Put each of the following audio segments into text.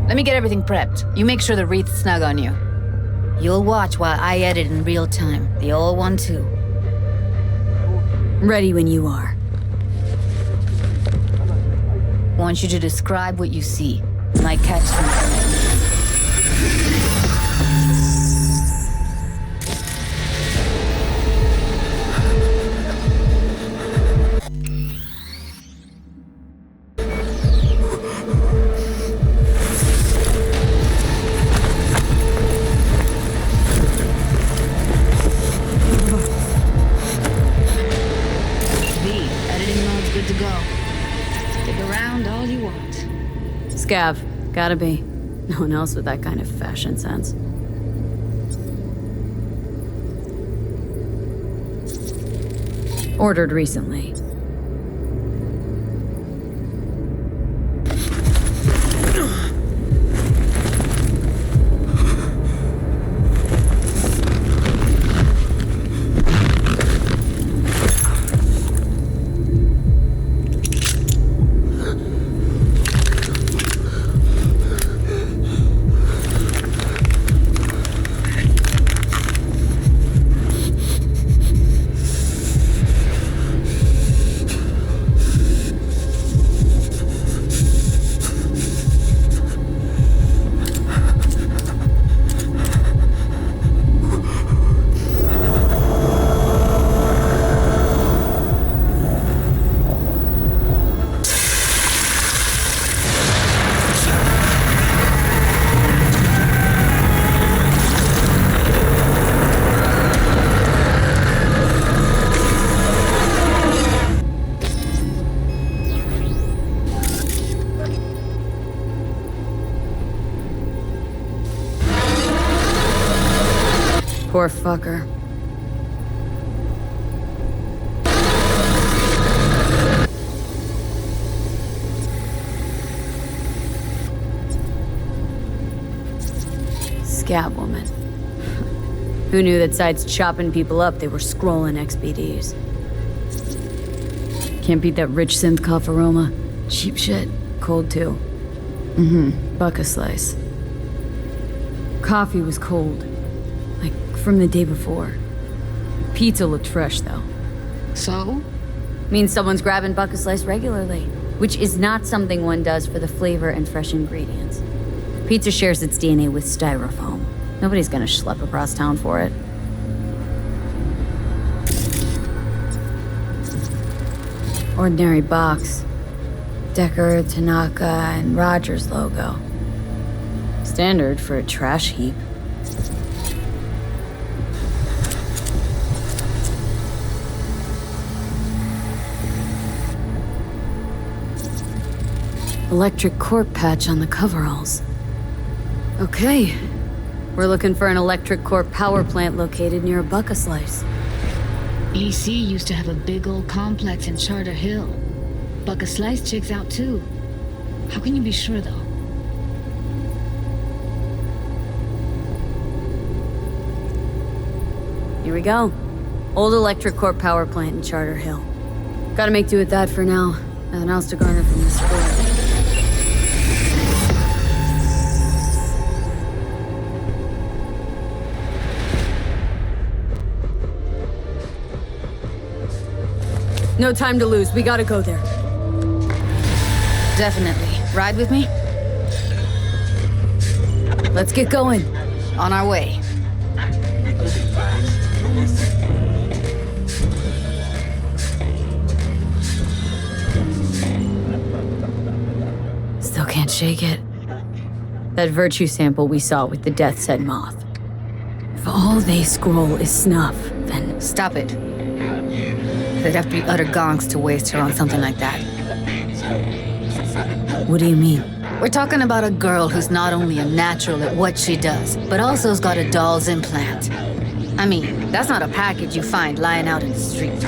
Let me get everything prepped. You make sure the wreath's snug on you. You'll watch while I edit in real time. The old one, too. Ready when you are. Want you to describe what you see. Might catch something. Scav. Gotta be. No one else with that kind of fashion sense. Ordered recently. Poor fucker. Scab woman. Who knew that besides chopping people up, they were scrolling XBDs? Can't beat that rich synth cough aroma. Cheap shit. Cold too. Buck a slice. Coffee was cold. Like from the day before. Pizza looked fresh though. So? Means someone's grabbing buck a slice regularly. Which is not something one does for the flavor and fresh ingredients. Pizza shares its DNA with styrofoam. Nobody's gonna schlep across town for it. Ordinary box. Decker, Tanaka, and Rogers logo. Standard for a trash heap. Electric corp patch on the coveralls. Okay. We're looking for an electric corp power plant located near a buck a slice. EC used to have a big old complex in Charter Hill. Buck a slice checks out too. How can you be sure though? Here we go. Old electric corp power plant in Charter Hill. Gotta make do with that for now. Nothing else to garner from this school. No time to lose. We gotta go there. Definitely. Ride with me? Let's get going. On our way. Still can't shake it. That virtue sample we saw with the Death's Head moth. If all they scroll is snuff, then... Stop it. They'd have to be utter gonks to waste her on something like that. What do you mean? We're talking about a girl who's not only a natural at what she does, but also's got a doll's implant. I mean, that's not a package you find lying out in the street.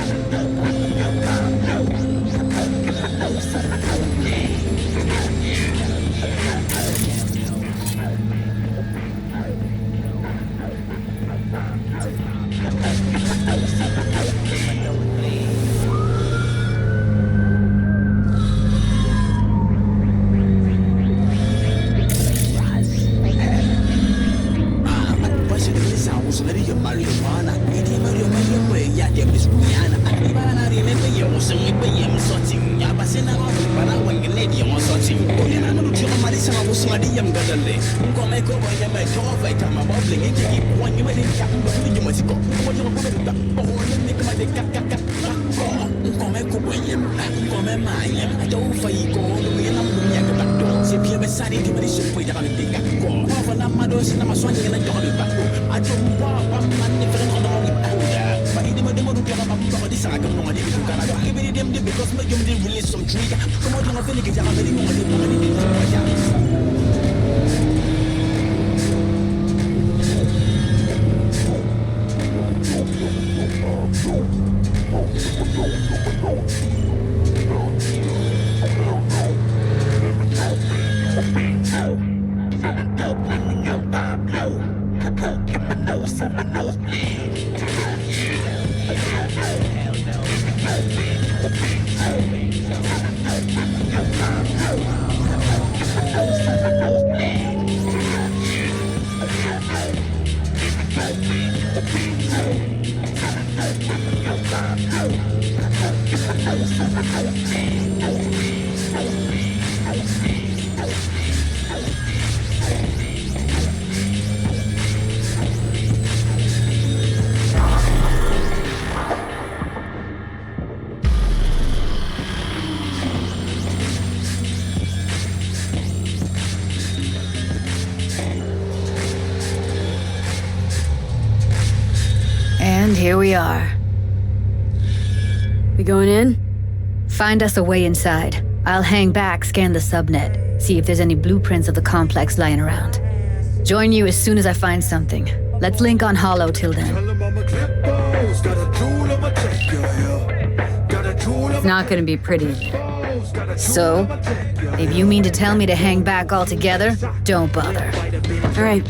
And here we are. We going in? Find us a way inside. I'll hang back, scan the subnet, see if there's any blueprints of the complex lying around. Join you as soon as I find something. Let's link on Hollow till then. It's not gonna be pretty. So, if you mean to tell me to hang back altogether, don't bother. All right,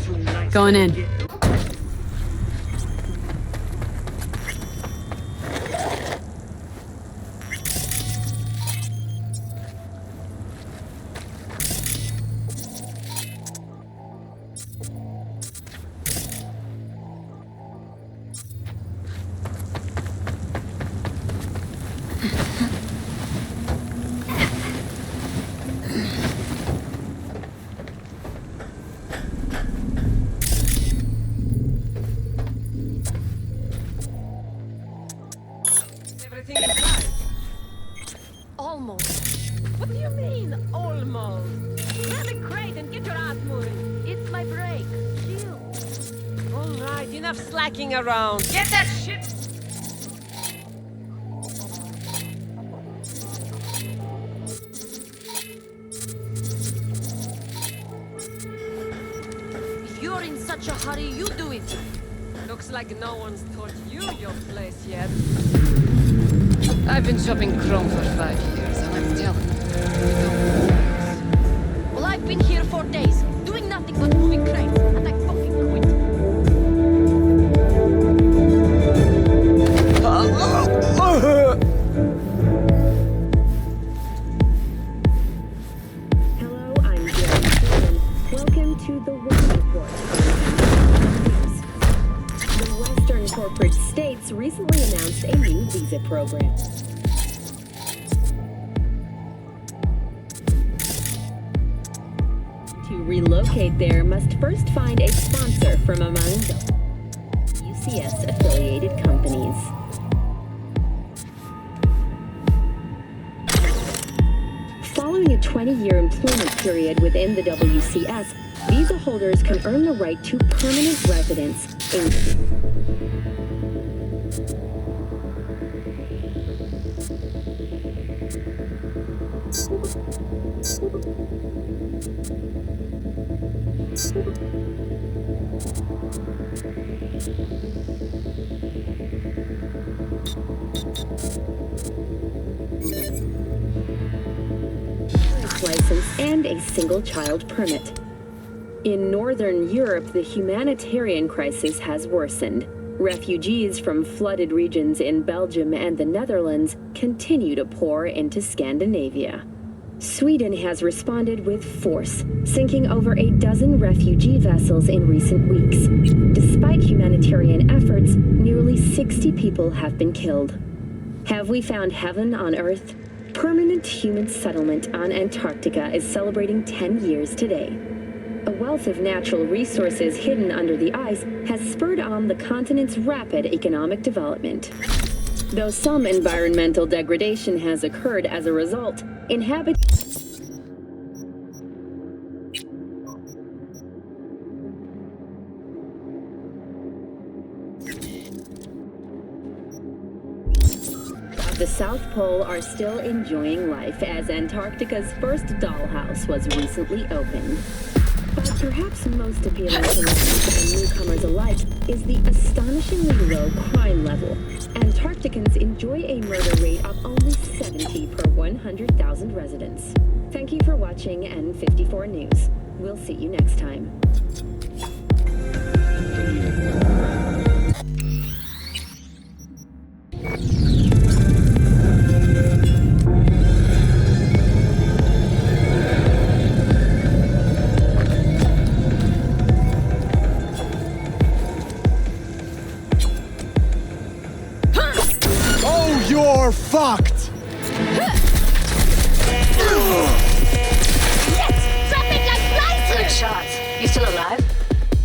going in. Almost. What do you mean, almost? Grab a crate and get your ass moving. It's my break. Chill. All right, enough slacking around. Get that shit. If you're in such a hurry, you do it. Looks like no one's taught you your place yet. I've been shopping Chrome for 5 years, and I'm telling you don't. Well, I've been here for days, doing nothing but moving crates, and I fucking quit. Hello, I'm Jerry Freeman. Welcome to the World Report. The Western corporate states recently announced a new visa program. To relocate there, must first find a sponsor from among the UCS-affiliated companies. Following a 20-year employment period within the WCS, visa holders can earn the right to permanent residence in license and a single-child permit. In Northern Europe, the humanitarian crisis has worsened. Refugees from flooded regions in Belgium and the Netherlands continue to pour into Scandinavia. Sweden has responded with force, sinking over a dozen refugee vessels in recent weeks. Despite humanitarian efforts, nearly 60 people have been killed. Have we found heaven on Earth? Permanent human settlement on Antarctica is celebrating 10 years today. A wealth of natural resources hidden under the ice has spurred on the continent's rapid economic development. Though some environmental degradation has occurred as a result, the South Pole are still enjoying life as Antarctica's first dollhouse was recently opened. But perhaps most appealing to locals and newcomers alike is the astonishingly low crime level. Antarcticans enjoy a murder rate of only 70 per 100,000 residents. Thank you for watching N54 News. We'll see you next time. You're fucked! Dropping like flies! Good shots. You still alive?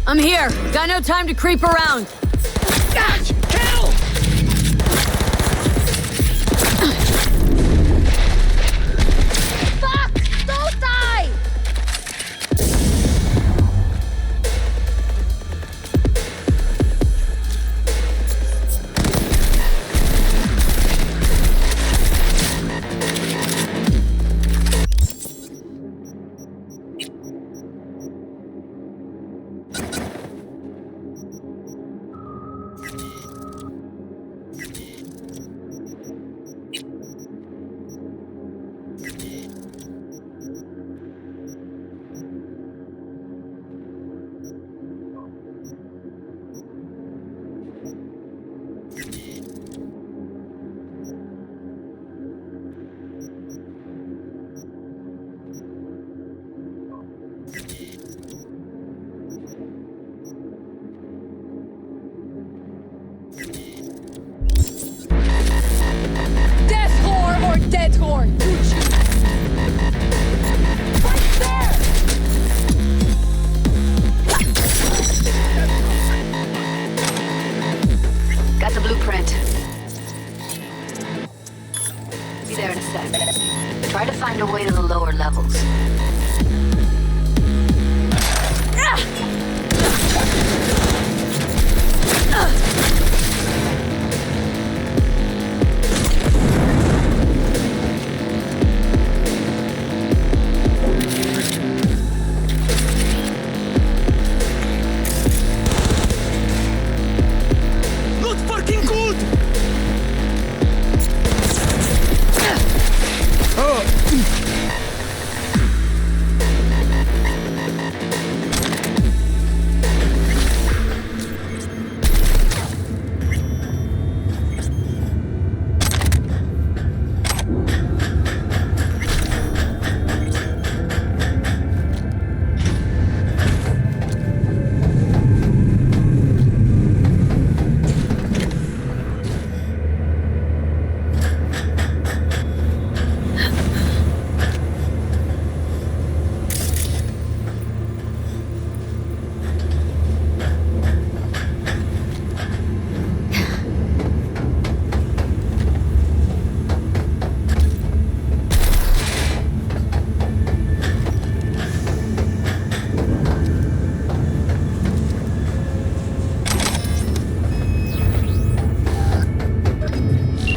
I'm here. Got no time to creep around. Catch! Kill! Fuck! Don't die! Dead horn! Right there! Got the blueprint. Be there in a sec. Try to find a way to the lower levels.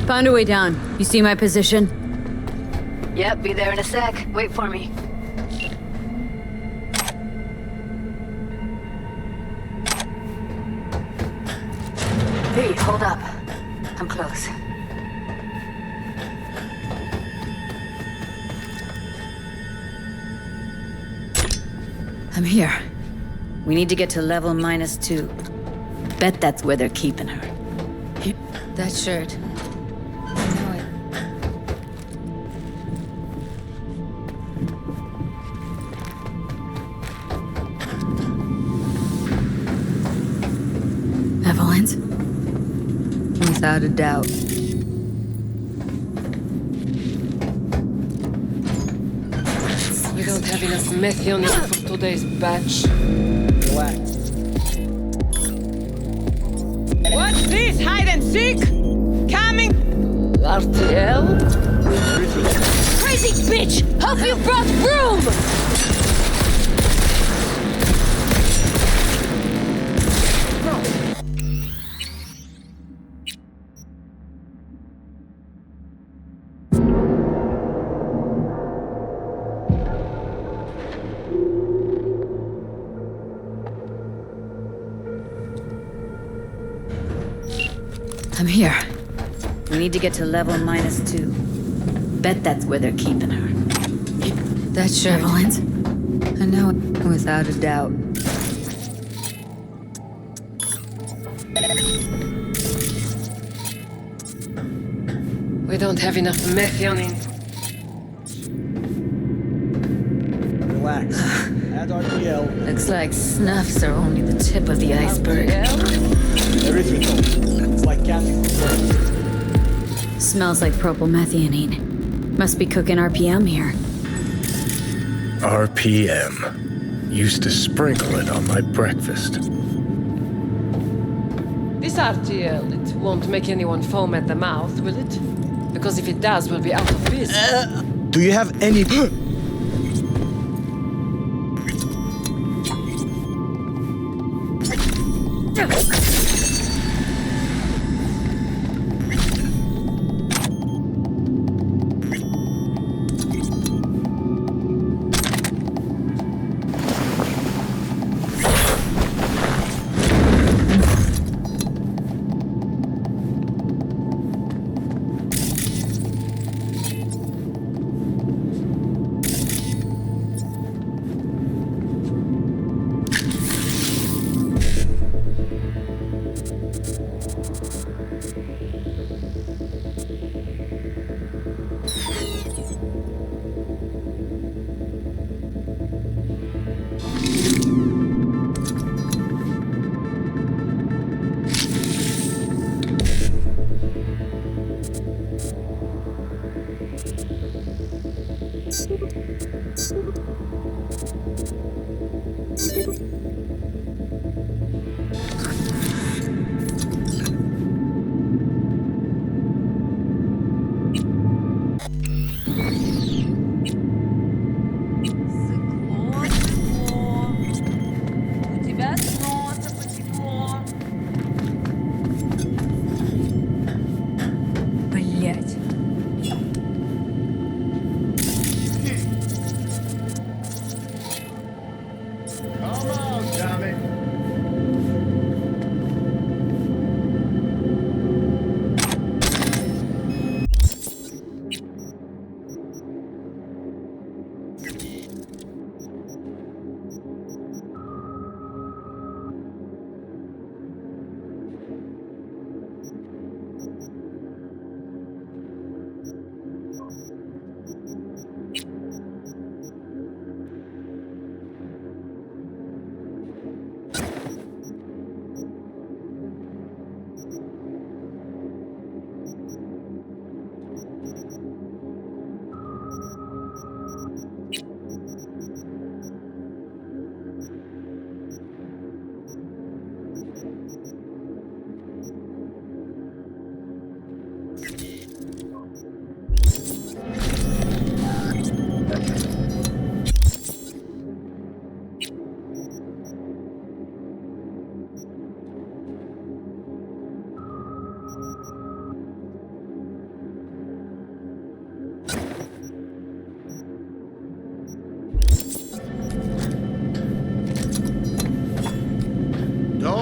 Found a way down. You see my position? Yep, be there in a sec. Wait for me. Hey, hold up. I'm close. I'm here. We need to get to level -2. Bet that's where they're keeping her. That shirt. I know it. Evelyn's? Without a doubt. We don't have enough methionine for today's batch. Relax. What's this? Hide and seek? Coming? RTL? Crazy bitch! Hope you brought room! I'm here. We need to get to level -2. Bet that's where they're keeping her. That shirt. Evelyn's? I know, without a doubt. We don't have enough methionine. Relax. Add RTL. Looks like snuffs are only the tip of the iceberg. Erythritol. It's like caffeine. Smells like propylmethionine. Must be cooking RPM here. RPM. Used to sprinkle it on my breakfast. This RTL, it won't make anyone foam at the mouth, will it? Because if it does, we'll be out of business. Do you have any...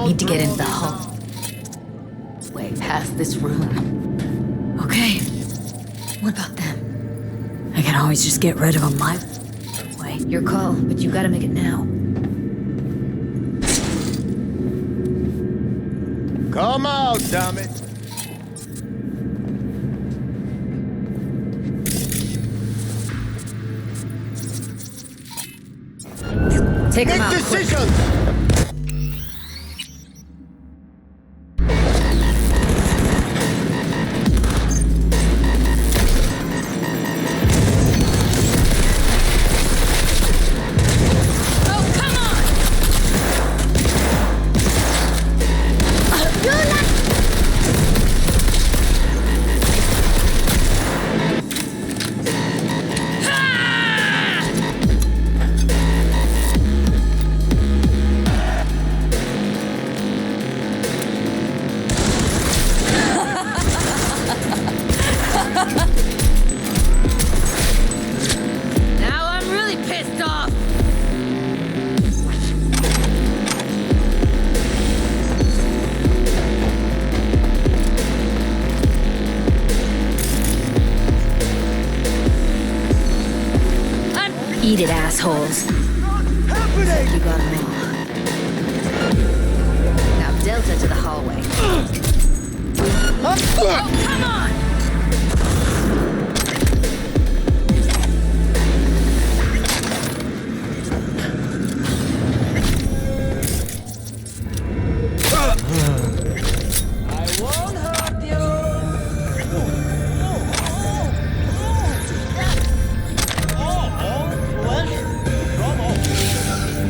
Need to get into the hull. Way past this room. Okay. What about them? I can always just get rid of them my way. Your call, but you gotta make it now. Come out, damn it. Take him Make out. quick. decisions! Eat it, assholes. Looks like you got 'em all. Now Delta to the hallway. Oh, come on!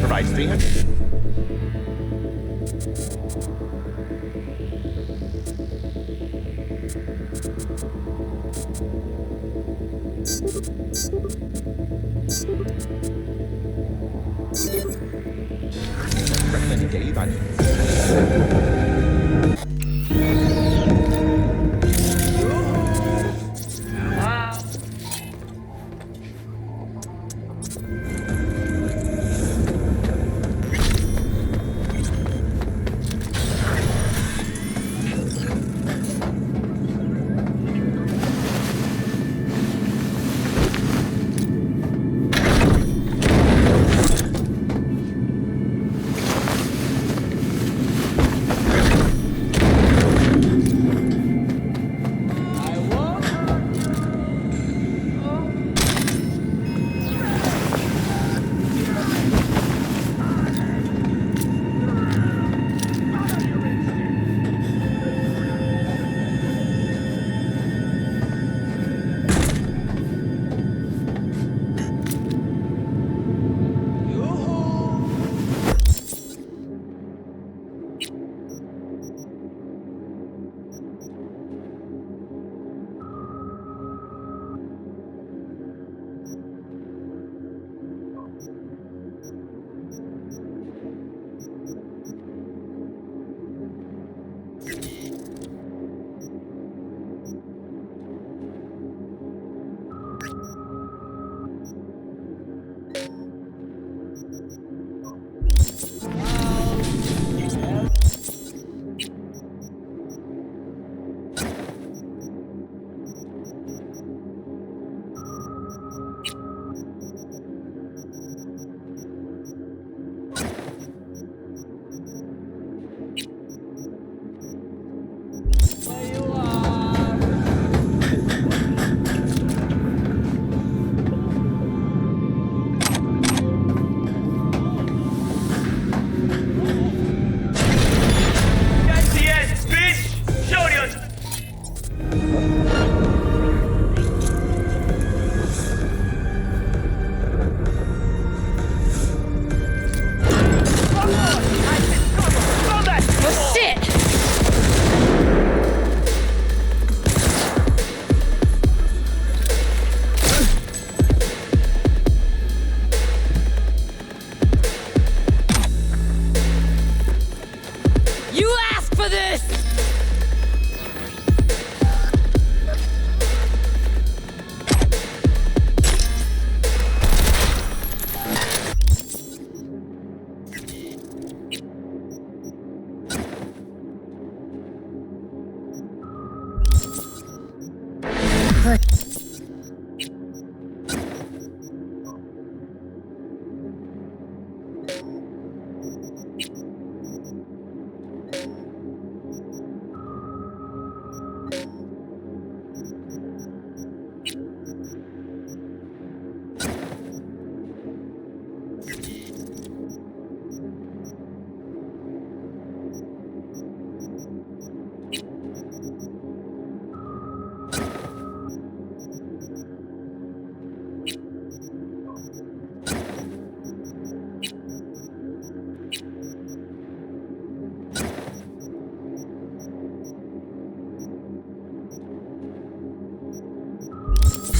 Provides 300. Recommended daily value.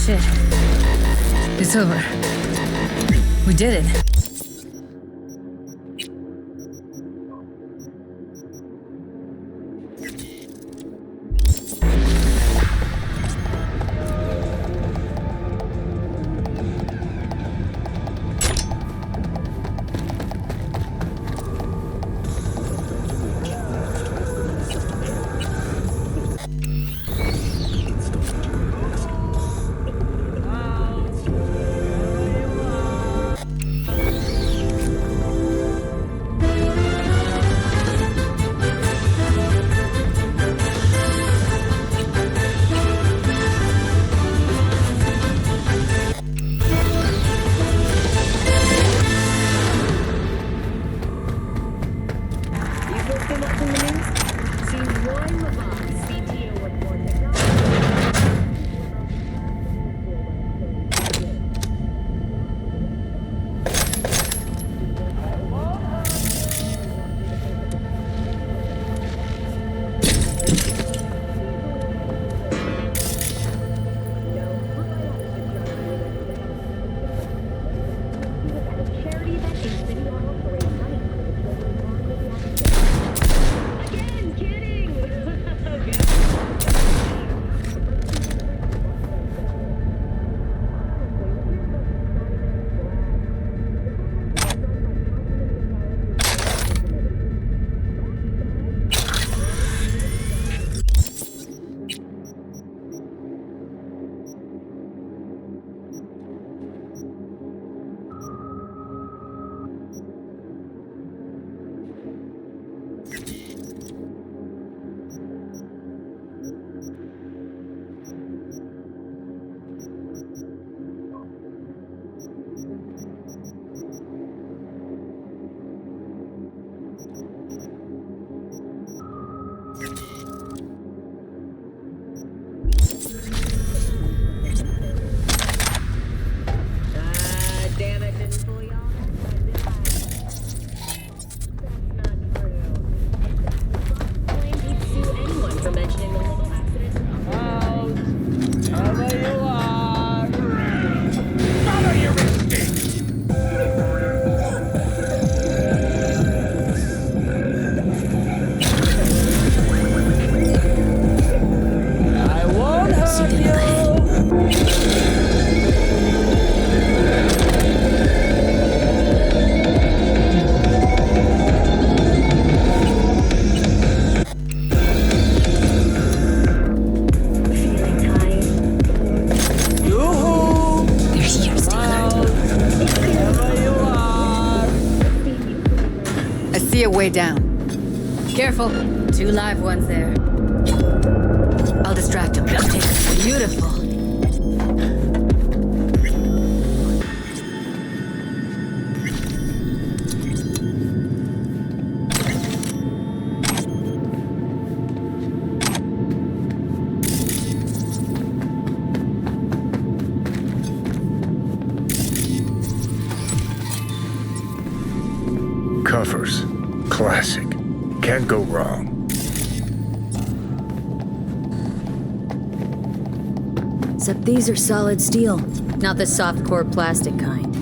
Shit. It's over. We did it. something up ahead. Feeling tired? There's yours, Taylor. I see a way down. Careful. 2 live ones there. I'll distract him. Beautiful. Covers. Classic. Can't go wrong. Except these are solid steel, not the soft core plastic kind.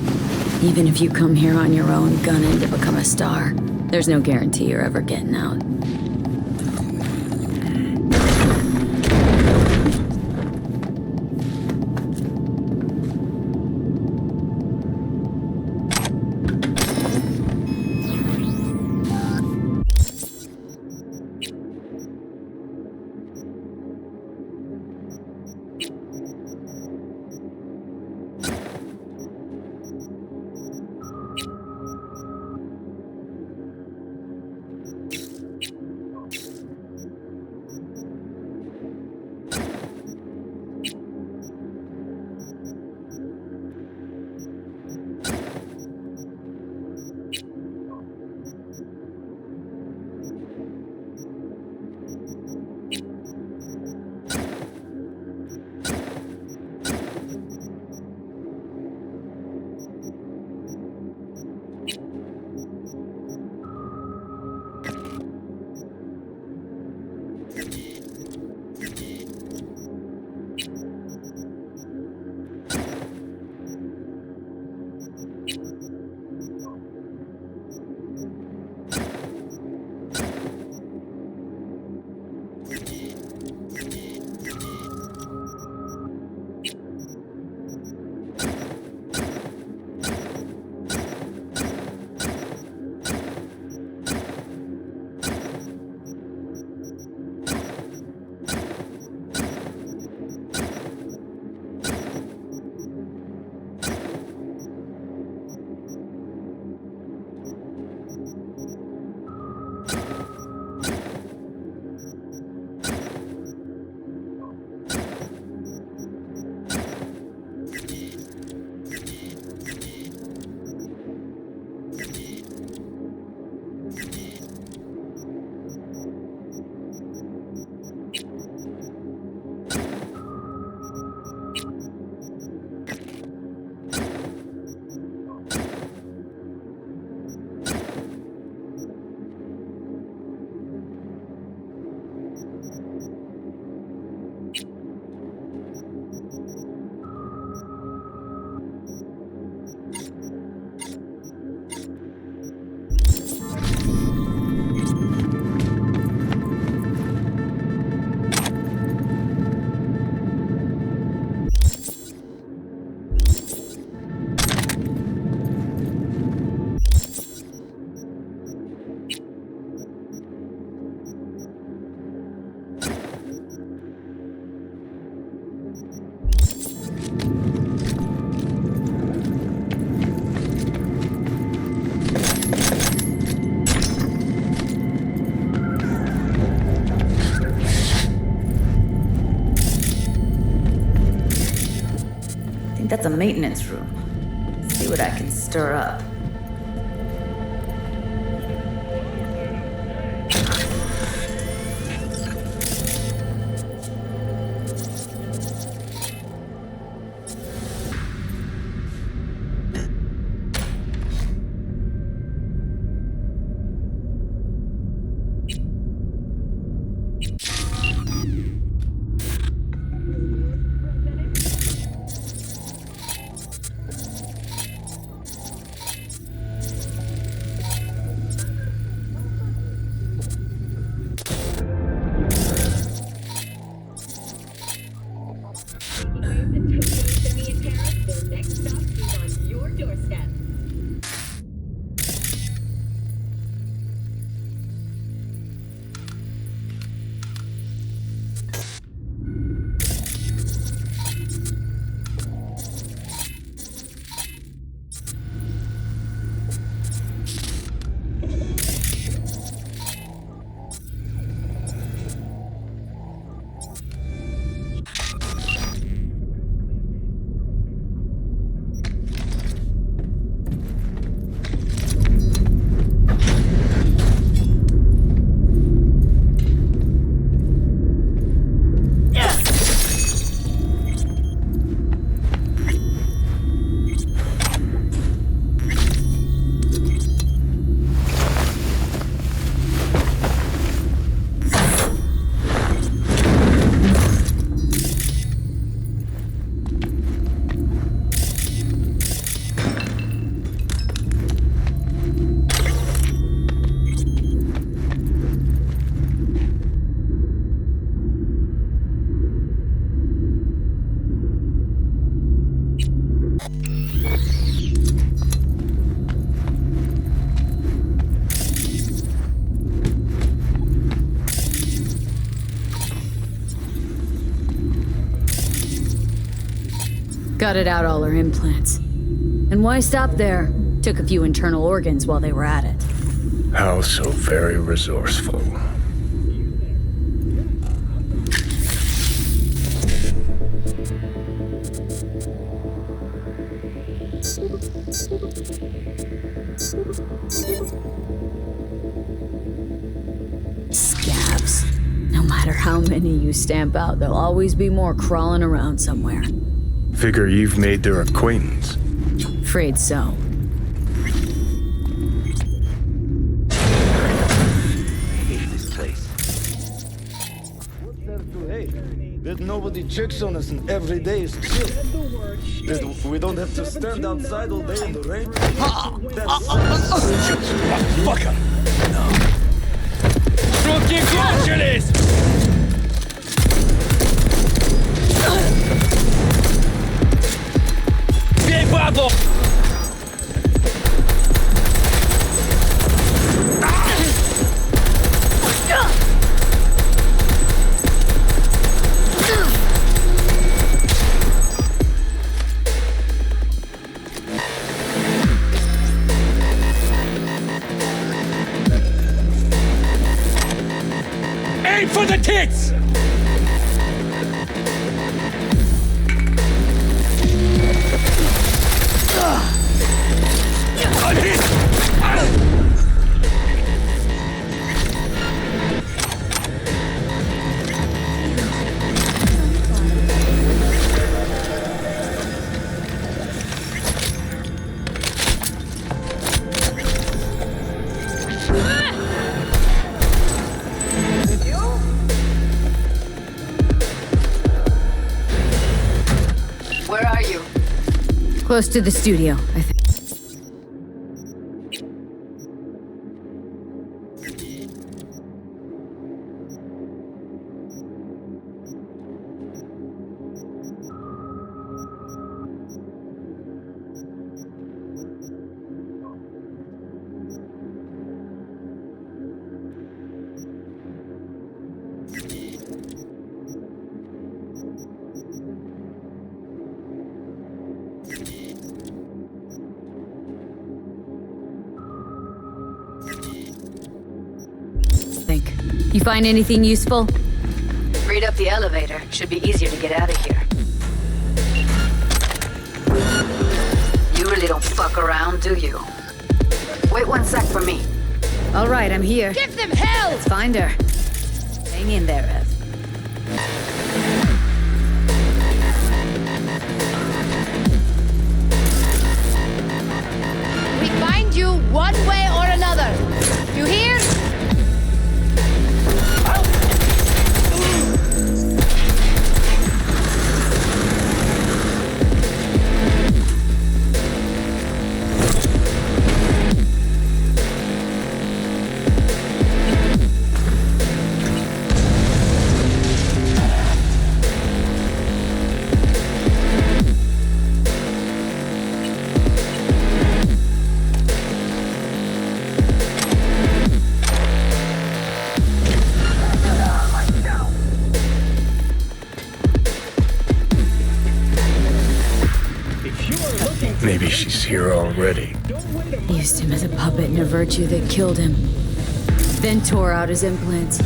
Even if you come here on your own, gunning to become a star, there's no guarantee you're ever getting out. That's a maintenance room. See what I can stir up. Gutted out all her implants. And why stop there? Took a few internal organs while they were at it. How so very resourceful. Scabs. No matter how many you stamp out, there'll always be more crawling around somewhere. Figure you've made their acquaintance. Afraid so. That nobody checks on us and every day is chill. That we don't have to stand outside all day in the rain. Fuck him! Руки кончились! Бей бабу! Aim for the tits! Where are you? Close to the studio, I think. You find anything useful? Freed up the elevator. Should be easier to get out of here. You really don't fuck around, do you? Wait 1 sec for me. All right, I'm here. Give them hell! Let's find her. Hang in there, Ev. We find you one way or another. You hear? Maybe she's here already. Used him as a puppet in a virtue that killed him. Then tore out his implants.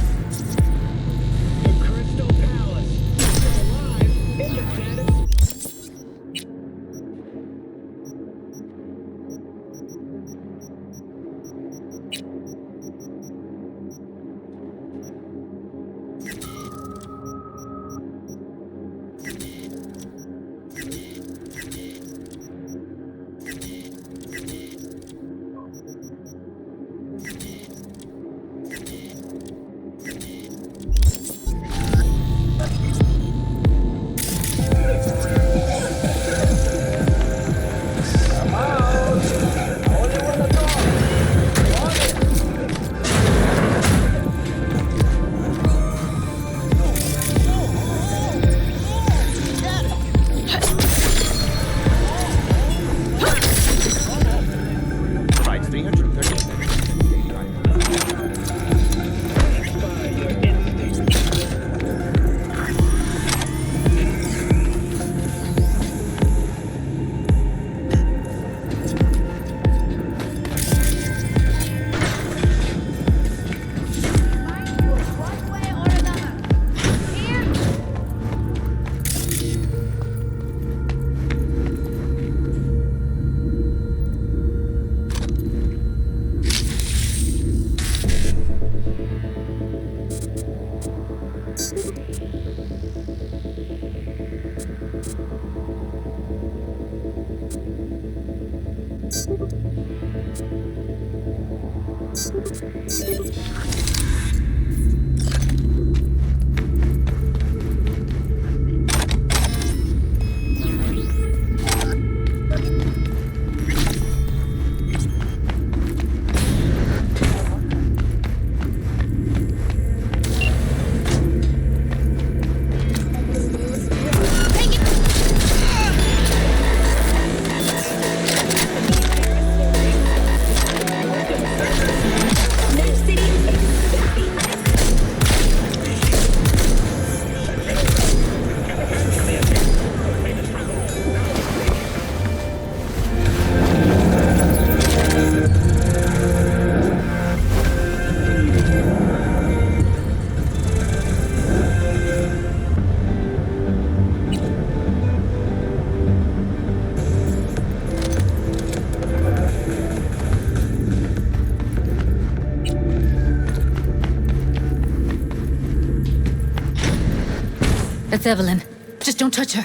That's Evelyn. Just don't touch her.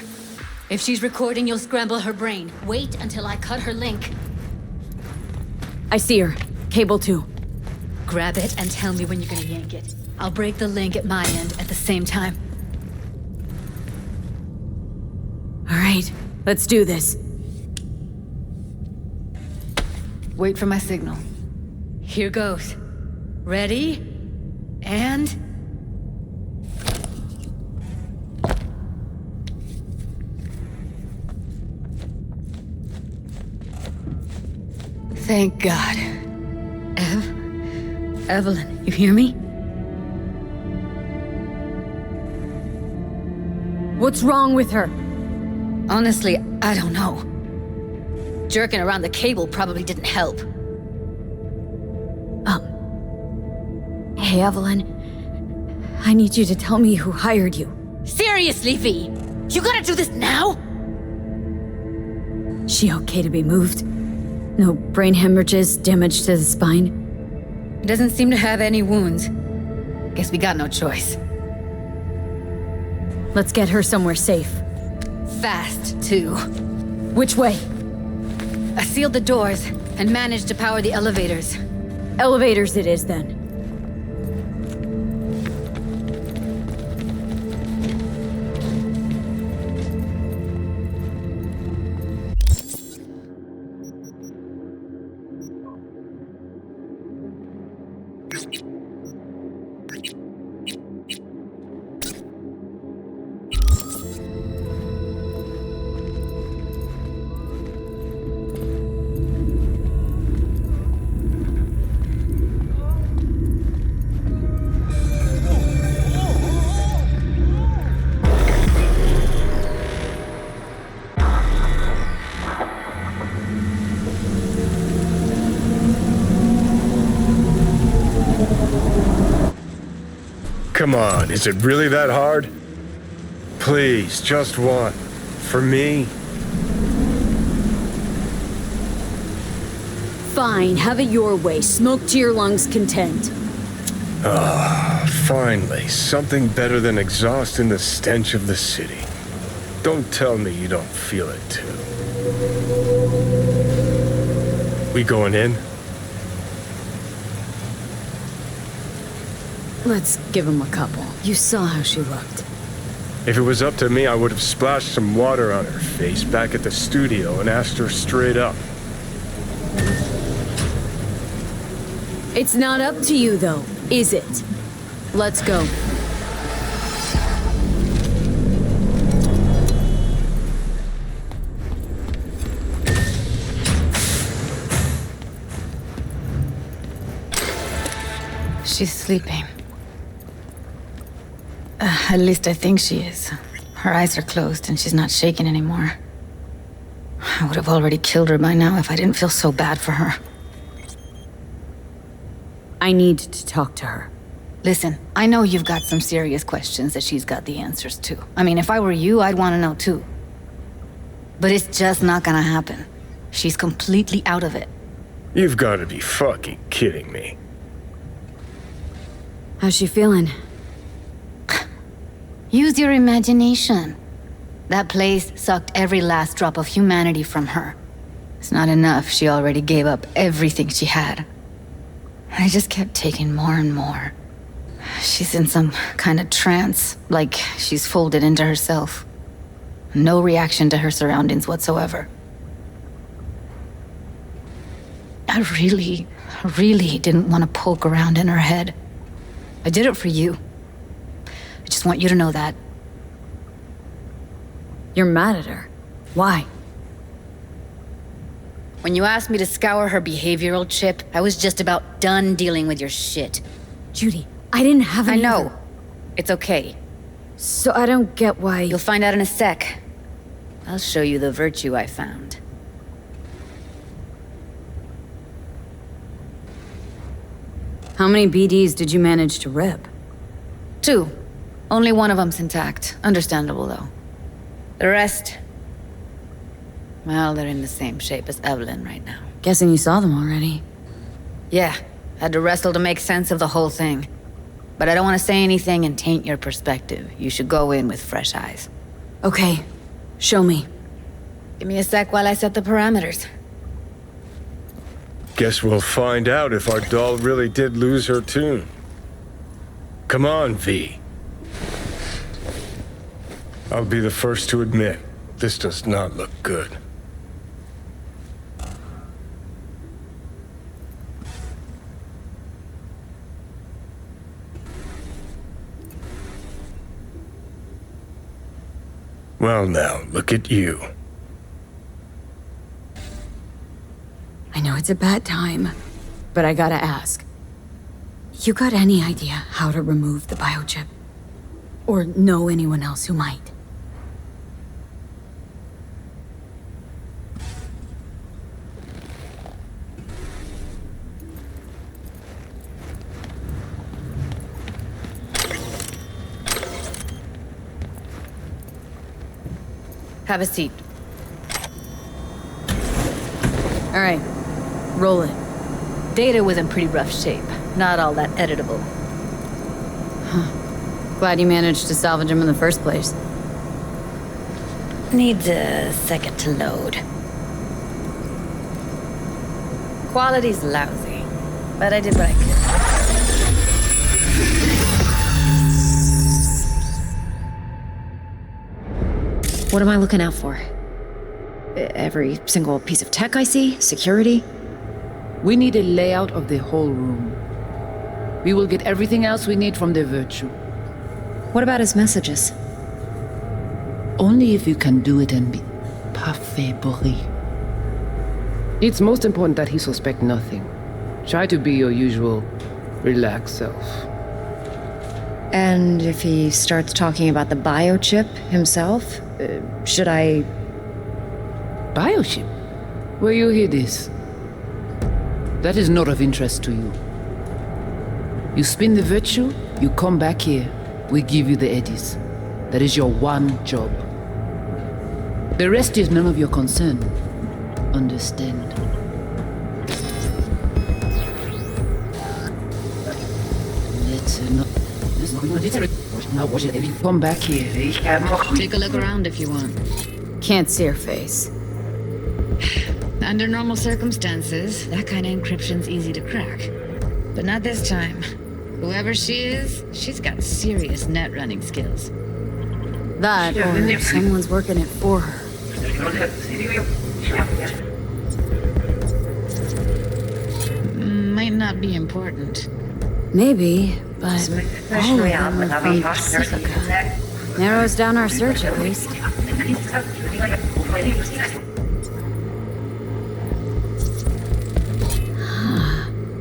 If she's recording, you'll scramble her brain. Wait until I cut her link. I see her. Cable 2. Grab it and tell me when you're gonna yank it. I'll break the link at my end at the same time. All right, let's do this. Wait for my signal. Here goes. Ready? And... Thank God. Evelyn, you hear me? What's wrong with her? Honestly, I don't know. Jerking around the cable probably didn't help. Hey, Evelyn. I need you to tell me who hired you. Seriously, V? You gotta do this now? She okay to be moved? No brain hemorrhages, damage to the spine? It doesn't seem to have any wounds. Guess we got no choice. Let's get her somewhere safe. Fast, too. Which way? I sealed the doors and managed to power the elevators. Elevators it is, then. Come on, is it really that hard? Please, just one. For me? Fine, have it your way. Smoke to your lungs' content. Finally, something better than exhaust in the stench of the city. Don't tell me you don't feel it too. We going in? Let's give him a couple. You saw how she looked. If it was up to me, I would have splashed some water on her face back at the studio and asked her straight up. It's not up to you, though, is it? Let's go. She's sleeping. At least I think she is. Her eyes are closed and she's not shaking anymore. I would have already killed her by now if I didn't feel so bad for her. I need to talk to her. Listen, I know you've got some serious questions that she's got the answers to. I mean, if I were you, I'd want to know too. But it's just not gonna happen. She's completely out of it. You've got to be fucking kidding me. How's she feeling? Use your imagination. That place sucked every last drop of humanity from her. It's not enough, she already gave up everything she had. I just kept taking more and more. She's in some kind of trance, like she's folded into herself. No reaction to her surroundings whatsoever. I really didn't want to poke around in her head. I did it for you. I just want you to know that. You're mad at her. Why? When you asked me to scour her behavioral chip, I was just about done dealing with your shit. Judy, I didn't have any I know. other- It's okay. So I don't get why... You'll find out in a sec. I'll show you the virtue I found. How many BDs did you manage to rip? 2. Only one of them's intact. Understandable, though. The rest... well, they're in the same shape as Evelyn right now. Guessing you saw them already. Yeah, had to wrestle to make sense of the whole thing. But I don't want to say anything and taint your perspective. You should go in with fresh eyes. Okay, show me. Give me a sec while I set the parameters. Guess we'll find out if our doll really did lose her tune. Come on, V. I'll be the first to admit, this does not look good. Well now, look at you. I know it's a bad time, but I gotta ask. You got any idea how to remove the biochip? Or know anyone else who might? Have a seat. All right, roll it. Data was in pretty rough shape. Not all that editable. Glad you managed to salvage him in the first place. Needs a second to load. Quality's lousy, but I did what I could. What am I looking out for? Every single piece of tech I see? Security? We need a layout of the whole room. We will get everything else we need from the Virtue. What about his messages? Only if you can do it and be parfait bourré. It's most important that he suspect nothing. Try to be your usual relaxed self. And if he starts talking about the biochip himself, should I... Biochip? Where you hear this? That is not of interest to you. You spin the Virtue, you come back here, we give you the eddies. That is your one job. The rest is none of your concern. Understand? Come back here. Take a look around if you want. Can't see her face. Under normal circumstances, that kind of encryption's easy to crack. But not this time. Whoever she is, she's got serious net running skills. That, or someone's working it for her. Might not be important. Maybe, but all of them are from Pacifica. Narrows down our search, at least.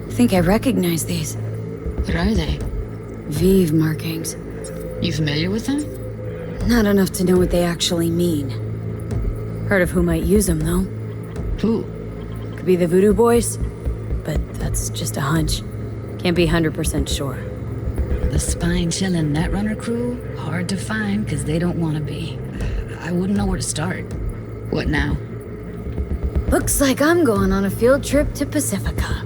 I think I recognize these. What are they? Vive markings. You familiar with them? Not enough to know what they actually mean. Heard of who might use them, though. Who? Could be the Voodoo Boys, but that's just a hunch. Can't be 100% sure. The spine-chilling Netrunner crew? Hard to find, because they don't want to be. I wouldn't know where to start. What now? Looks like I'm going on a field trip to Pacifica.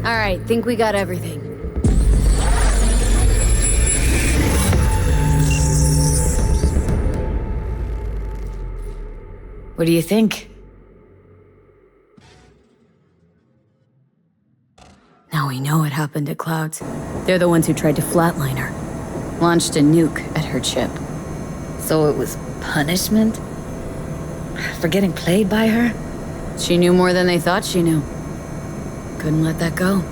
All right, think we got everything. What do you think? Now we know what happened to Clouds. They're the ones who tried to flatline her. Launched a nuke at her chip. So it was punishment? For getting played by her? She knew more than they thought she knew. Couldn't let that go.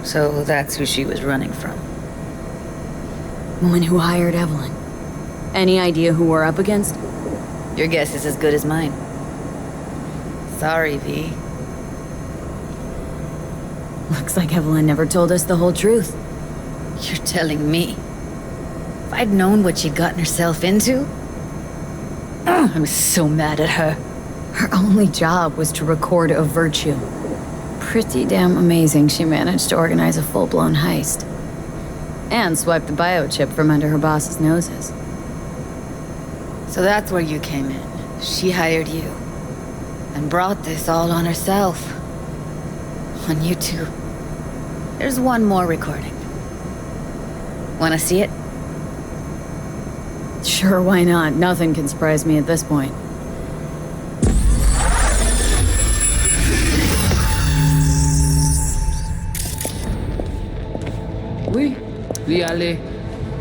So that's who she was running from. Woman who hired Evelyn. Any idea who we're up against? Your guess is as good as mine. Sorry, V. Looks like Evelyn never told us the whole truth. You're telling me? If I'd known what she'd gotten herself into? I'm so mad at her. Her only job was to record a Virtue. Pretty damn amazing she managed to organize a full-blown heist. And swipe the biochip from under her boss's noses. So that's where you came in. She hired you. and brought this all on herself. On YouTube. There's one more recording. Wanna see it? Sure, why not? Nothing can surprise me at this point. Oui, lui aller.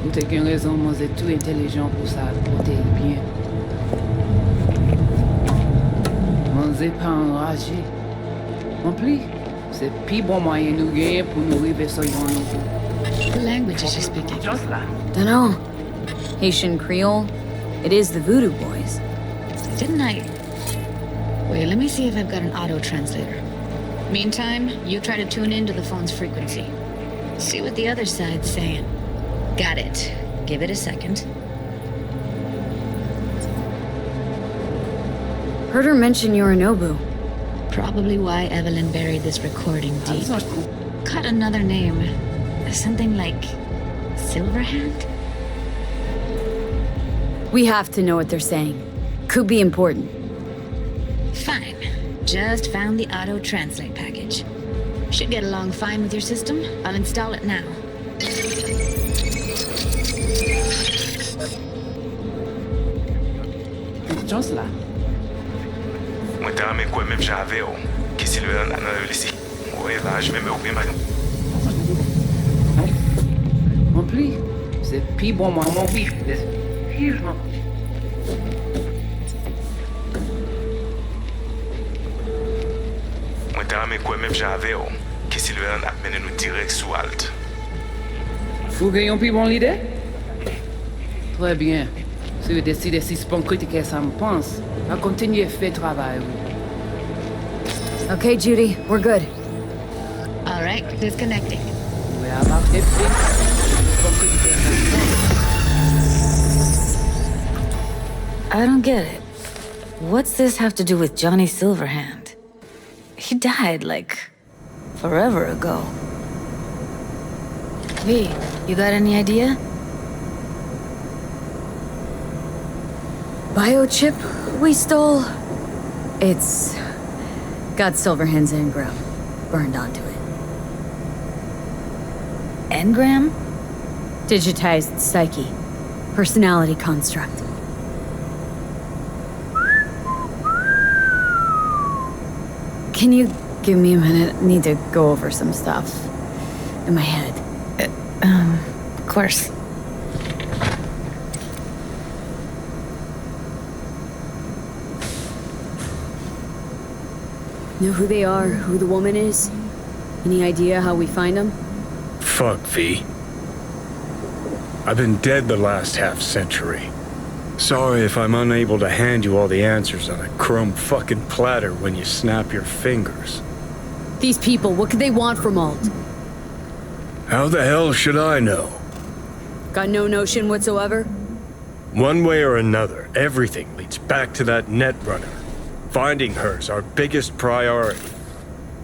Ou t'as qu'une raison, moi c'est tout intelligent pour ça, pour t'es bien. Moi c'est pas enragé. En plus, c'est plus bon moyen nous gagner pour nous arriver sur yon nouveau. What language is she speaking? Dunno. Haitian Creole? It is the Voodoo Boys. Didn't I? Wait, let me see if I've got an auto translator. Meantime, you try to tune into the phone's frequency. See what the other side's saying. Got it. Give it a second. Heard her mention Yorinobu. Probably why Evelyn buried this recording deep. Caught another name. Something like Silverhand? We have to know what they're saying. Could be important. Fine. Just found the auto translate package. Should get along fine with your system. I'll install it now. Just là. Moi, t'as ramé quoi même j'avais, oh. Qui s'il veut en aller ici. Ouais, là, je vais me ouvrir maintenant. En plus, c'est plus bon moyen mon vie. Vivement. Moi, t'as ramé quoi même j'avais, oh. Qui s'il veut en amener nous direct sous Alt. Vous gagnez un plus bon idée? Très bien. Si vous décidez si c'est pas critiquer ça me pense, à continuer à faire le travail. Okay, Judy, we're good. All right, disconnecting. We are about everything. I don't get it. What's this have to do with Johnny Silverhand? He died, like, forever ago. V, you got any idea? Biochip we stole? It's got Silverhand's engram burned onto it. Engram? Digitized psyche. Personality construct. Can you give me a minute? I need to go over some stuff in my head. Of course. Know who they are, who the woman is? Any idea how we find them? Fuck, V. I've been dead the last half-century. Sorry if I'm unable to hand you all the answers on a chrome fucking platter when you snap your fingers. These people, what could they want from Alt? How the hell should I know? Got no notion whatsoever? One way or another, everything leads back to that netrunner. Finding her's our biggest priority.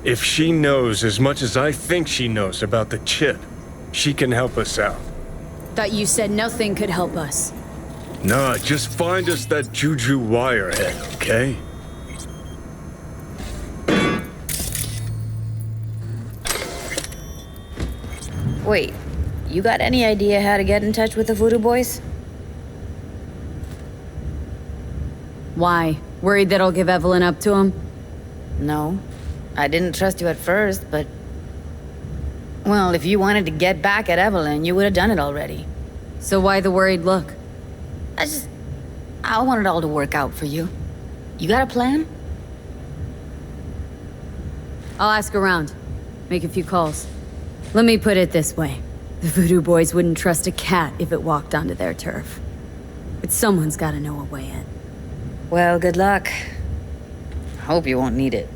If she knows as much as I think she knows about the chip, she can help us out. Thought you said nothing could help us. Nah, just find us that Juju wirehead, okay? Wait, you got any idea how to get in touch with the Voodoo Boys? Why? Worried that I'll give Evelyn up to him? No. I didn't trust you at first, but... Well, if you wanted to get back at Evelyn, you would have done it already. So why the worried look? I want it all to work out for you. You got a plan? I'll ask around. Make a few calls. Let me put it this way. The Voodoo Boys wouldn't trust a cat if it walked onto their turf. But someone's gotta know a way in. Well, good luck. Hope you won't need it.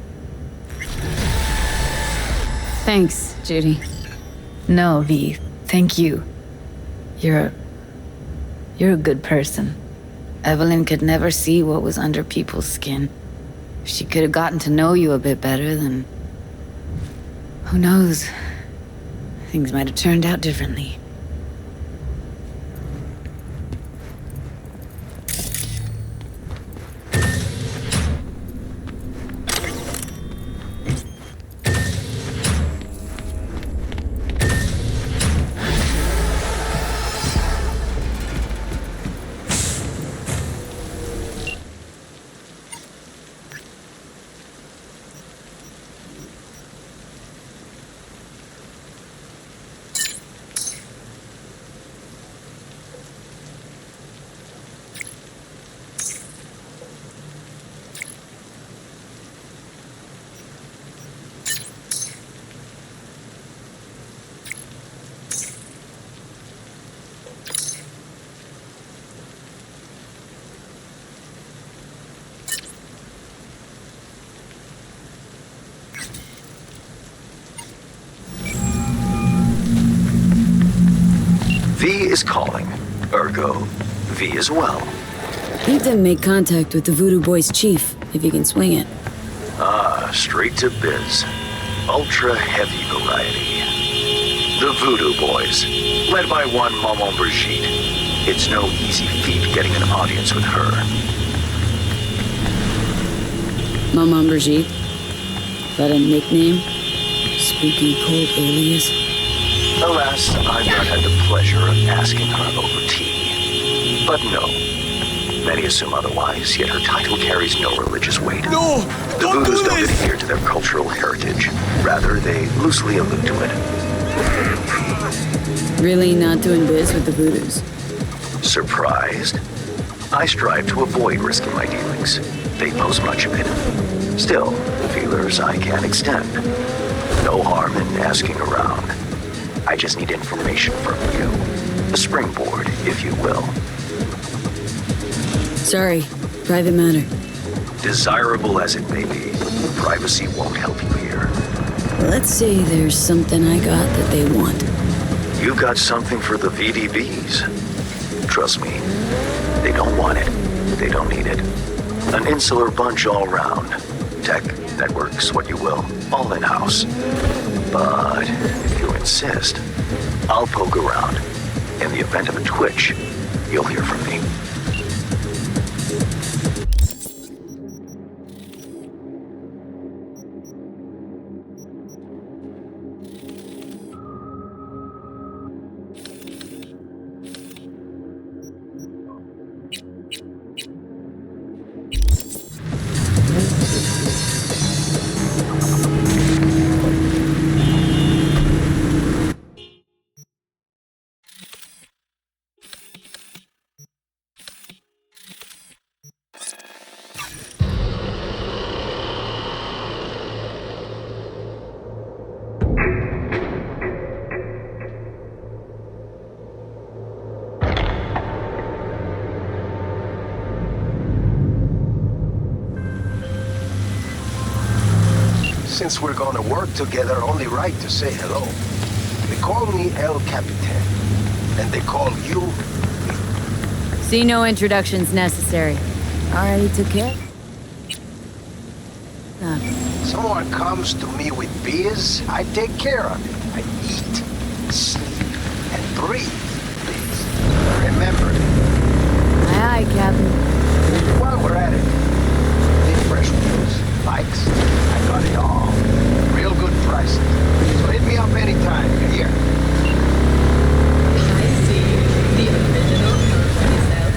Thanks, Judy. No, V. Thank you. You're a good person. Evelyn could never see what was under people's skin. If she could have gotten to know you a bit better, then... Who knows? Things might have turned out differently. V is calling. Ergo, V as well. Need to make contact with the Voodoo Boys chief, if you can swing it. Ah, straight to biz. Ultra heavy variety. The Voodoo Boys, led by one Maman Brigitte. It's no easy feat getting an audience with her. Maman Brigitte? That a nickname? Spooky cold alias? Alas, I've not had the pleasure of asking her over tea. But no. Many assume otherwise, yet her title carries no religious weight. No! The Don't Voodoos do don't this! adhere to their cultural heritage. Rather, they loosely allude to it. Really not doing biz with the Voodoos? Surprised? I strive to avoid risking my dealings. They pose much of it. Still, feelers I can extend. No harm in asking around. I just need information from you. A springboard, if you will. Sorry, private matter. Desirable as it may be, privacy won't help you here. Let's say there's something I got that they want. You've got something for the VDBs. Trust me, they don't want it. They don't need it. An insular bunch all round. Tech, networks, what you will, all in-house. But if you insist, I'll poke around. In the event of a twitch, you'll hear from me. Since we're gonna work together, only right to say hello. They call me El Capitan, and they call you... See no introductions necessary. Already took care? Someone comes to me with beers, I take care of it. I eat, sleep, and breathe. Please, remember it. Aye, aye, Captain. While we're at it, need fresh wheels, bikes, I got it all. Real good prices. So hit me up anytime, you hear? I see. The original company style.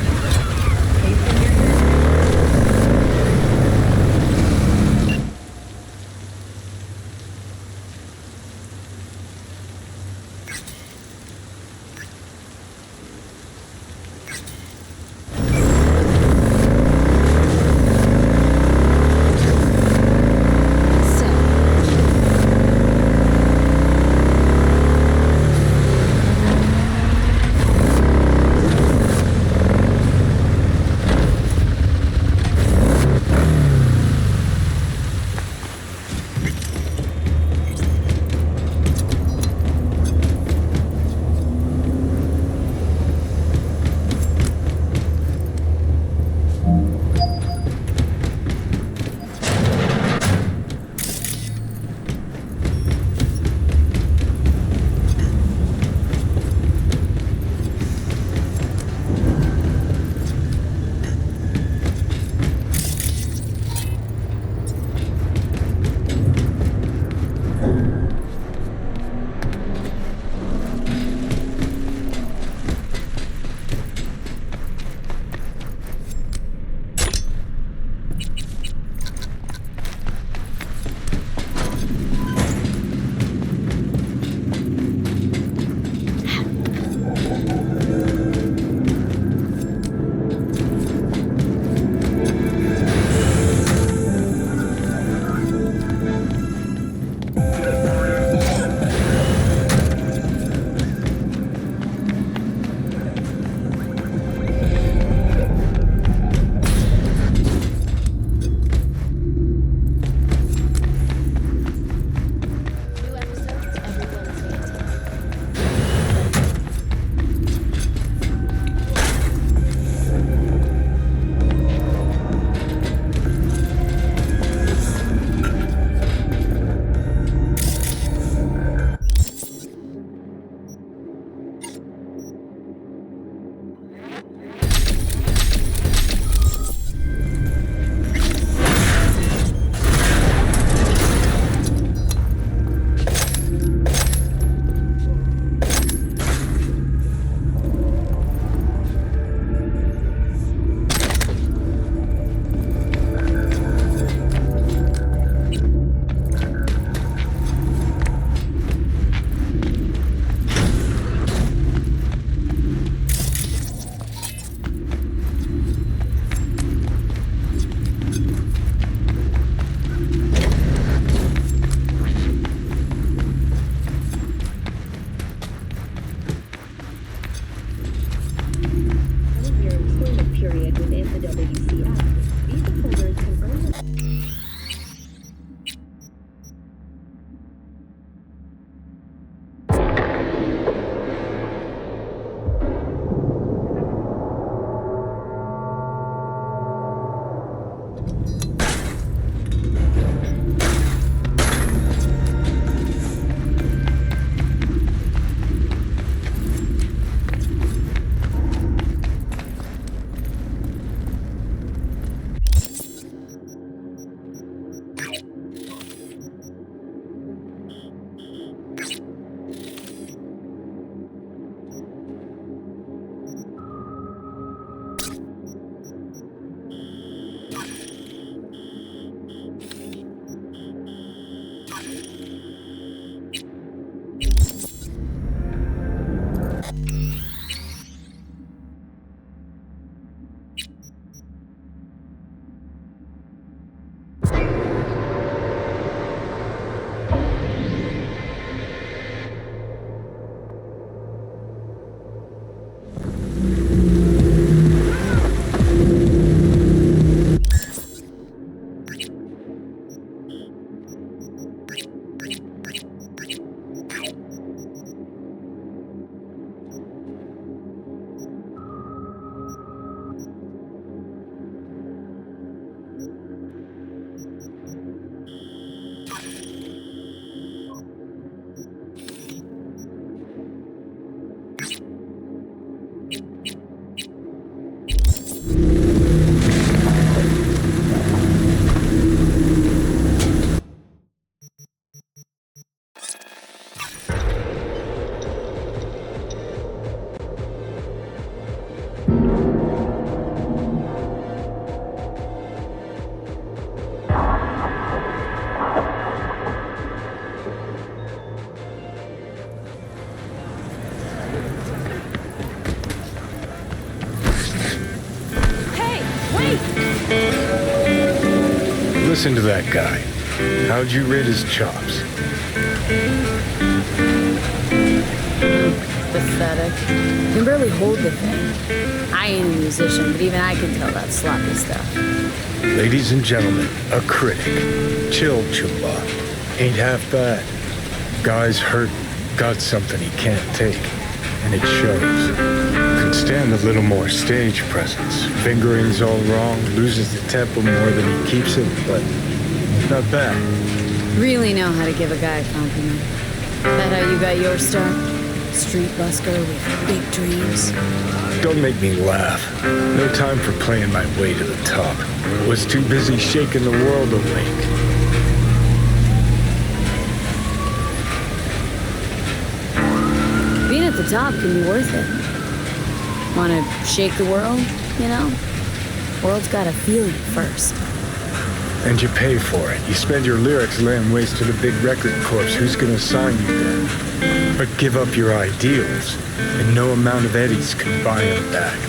Listen to that guy. How'd you rid his chops? Pathetic. Can barely hold the thing. I ain't a musician, but even I can tell that sloppy stuff. Ladies and gentlemen, a critic. Chill, Chumba. Ain't half bad. Guy's hurt, got something he can't take, and it shows. Could stand a little more stage presence. Fingering's all wrong, loses the tempo more than he keeps it, but not bad. Really know how to give a guy a compliment. That how you got your start? Street busker with big dreams. Don't make me laugh. No time for playing my way to the top. Was too busy shaking the world awake. Being at the top can be worth it. Wanna shake the world, you know? World's gotta feel you first. And you pay for it. You spend your lyrics laying waste to the big record corps. Who's gonna sign you then? But give up your ideals, and no amount of eddies can buy them back.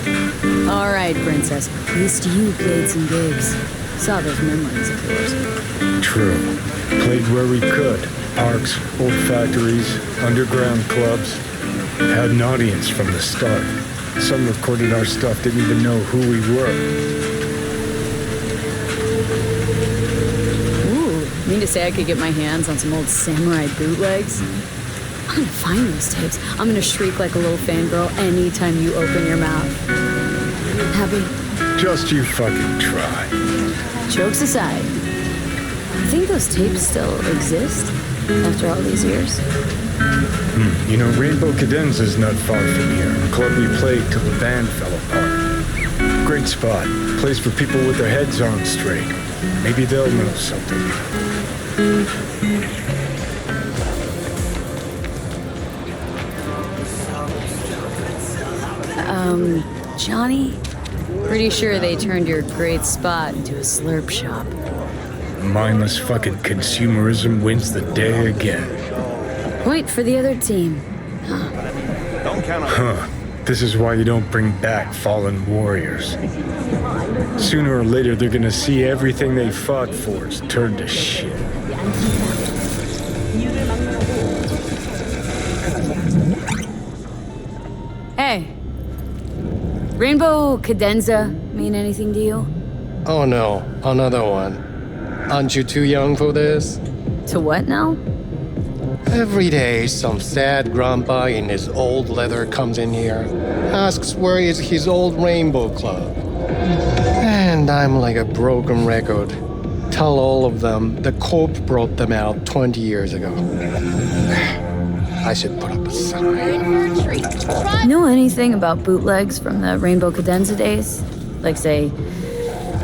All right, princess. At least you played some gigs. Saw those memories of yours. True. Played where we could. Parks, old factories, underground clubs. Had an audience from the start. Some recorded our stuff, didn't even know who we were. Ooh, mean to say I could get my hands on some old samurai bootlegs? I'm gonna find those tapes. I'm gonna shriek like a little fangirl anytime you open your mouth. Happy? Just you fucking try. Jokes aside, I think those tapes still exist after all these years. You know, Rainbow Cadenza's not far from here. A club we played till the band fell apart. Great spot. Place for people with their heads on straight. Maybe they'll know something. Johnny? Pretty sure they turned your great spot into a slurp shop. Mindless fucking consumerism wins the day again. Point for the other team. Don't count on Huh. This is why you don't bring back fallen warriors. Sooner or later, they're gonna see everything they fought for is turned to shit. Hey. Rainbow Cadenza mean anything to you? Oh no, another one. Aren't you too young for this? To what now? Every day, some sad grandpa in his old leather comes in here, asks where is his old rainbow club. And I'm like a broken record. Tell all of them the Corp brought them out 20 years ago. I should put up a sign. Know anything about bootlegs from the Rainbow Cadenza days? Like, say,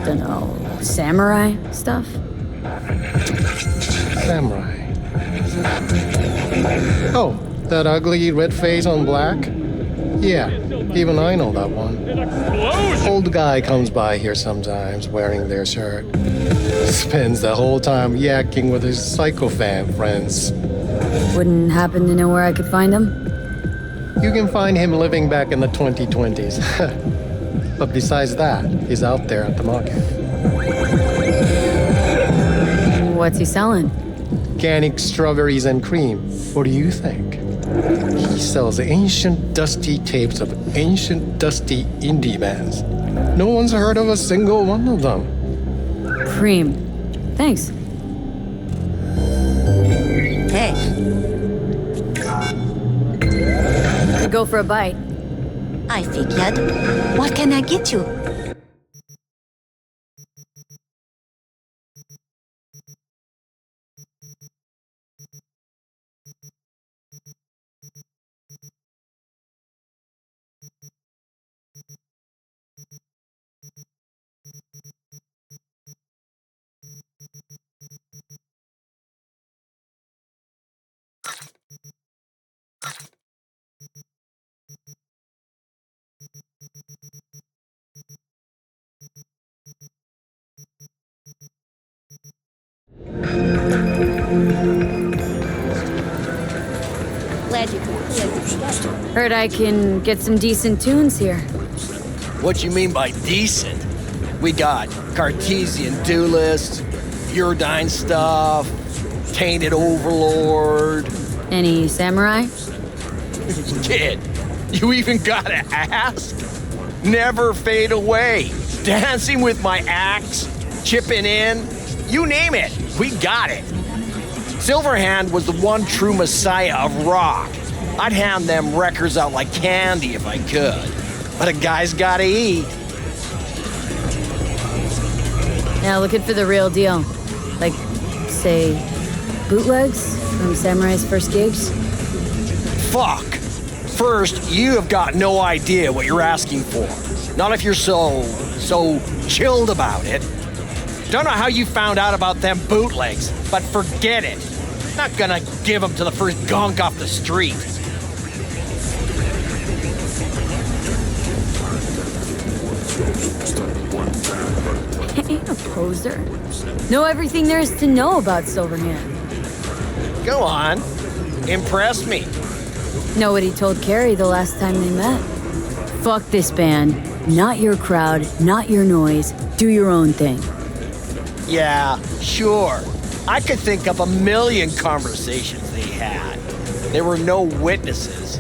dunno, samurai stuff? Samurai. Oh, that ugly red face on black? Yeah, even I know that one. Old guy comes by here sometimes wearing their shirt. Spends the whole time yakking with his psycho-fan friends. Wouldn't happen to know where I could find him? You can find him living back in the 2020s. But besides that, he's out there at the market. What's he selling? Organic strawberries and cream. What do you think? He sells ancient, dusty tapes of ancient, dusty indie bands. No one's heard of a single one of them. Cream. Thanks. Hey. Could go for a bite. I figured. What can I get you? Glad you could. Heard I can get some decent tunes here. What you mean by decent? We got Cartesian duelists, Uridine stuff, tainted overlord. Any samurai? Kid, you even gotta ask? Never fade away. Dancing with my axe, chipping in, you name it, we got it. Silverhand was the one true messiah of rock. I'd hand them records out like candy if I could. But a guy's gotta eat. Now looking for the real deal. Like, say, bootlegs from Samurai's first gigs? Fuck. First, you have got no idea what you're asking for. Not if you're so chilled about it. Don't know how you found out about them bootlegs, but forget it. Not gonna give them to the first gonk off the street. Ain't a poser. Know everything there is to know about Silverhand. Go on. Impress me. Know what he told Carrie the last time they met? Fuck this band. Not your crowd, not your noise. Do your own thing. Yeah, sure. I could think of a million conversations they had. There were no witnesses.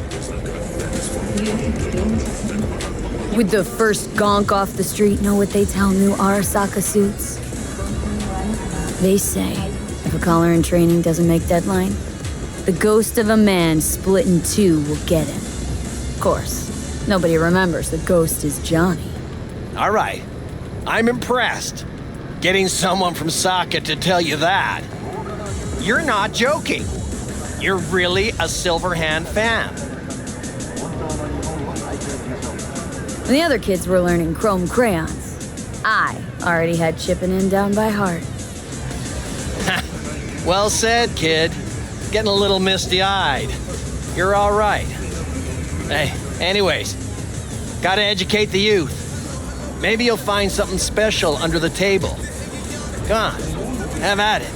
Would the first gonk off the street know what they tell new Arasaka suits? They say, if a caller in training doesn't make deadline, the ghost of a man split in two will get him. Of course, nobody remembers the ghost is Johnny. All right. I'm impressed. Getting someone from Saka to tell you that. You're not joking. You're really a Silverhand fan. When the other kids were learning chrome crayons, I already had chipping in down by heart. Well said, kid. Getting a little misty-eyed. You're all right. Hey, anyways, gotta educate the youth. Maybe you'll find something special under the table. Come on, have at it.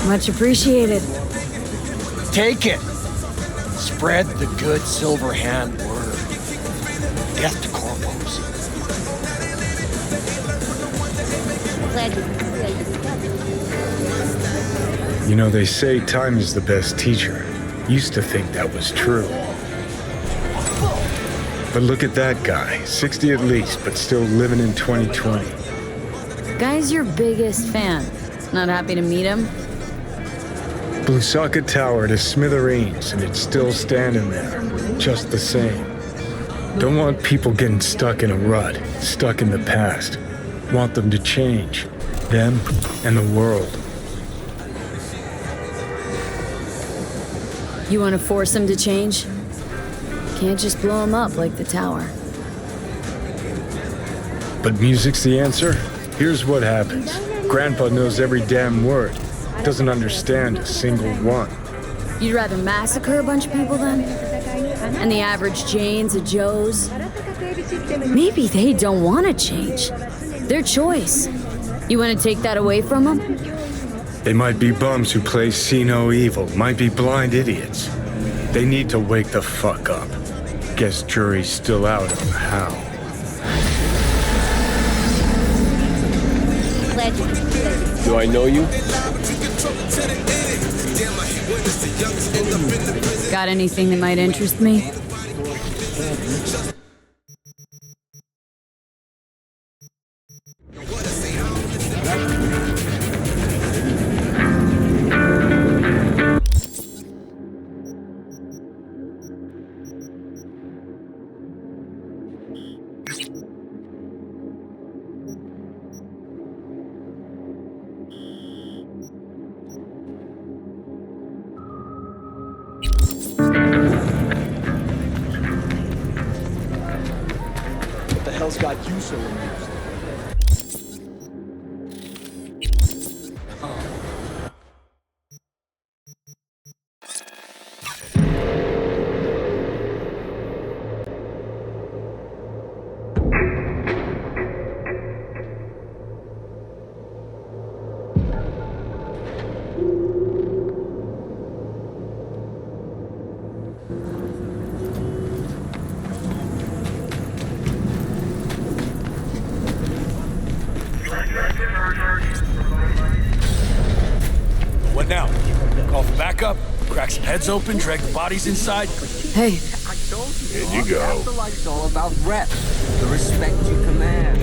Much appreciated. Take it. Spread the good Silverhand word. Death to corpos. You know, they say time is the best teacher. Used to think that was true. But look at that guy, 60 at least, but still living in 2020. Guy's your biggest fan. Not happy to meet him? Blew Socket Tower to smithereens, and it's still standing there, just the same. Don't want people getting stuck in a rut, stuck in the past. Want them to change. Them and the world. You want to force him to change? Can't just blow him up like the tower. But music's the answer? Here's what happens. Grandpa knows every damn word. Doesn't understand a single one. You'd rather massacre a bunch of people then? And the average Janes or Joes? Maybe they don't want to change. Their choice. You want to take that away from them? They might be bums who play see no evil, might be blind idiots. They need to wake the fuck up. Guess jury's still out on how. Do I know you? Got anything that might interest me? What's got you so amused? What now? Call for backup, crack some heads open, drag the bodies inside. Hey. Here you go. Afterlife's all about rep. The respect you command.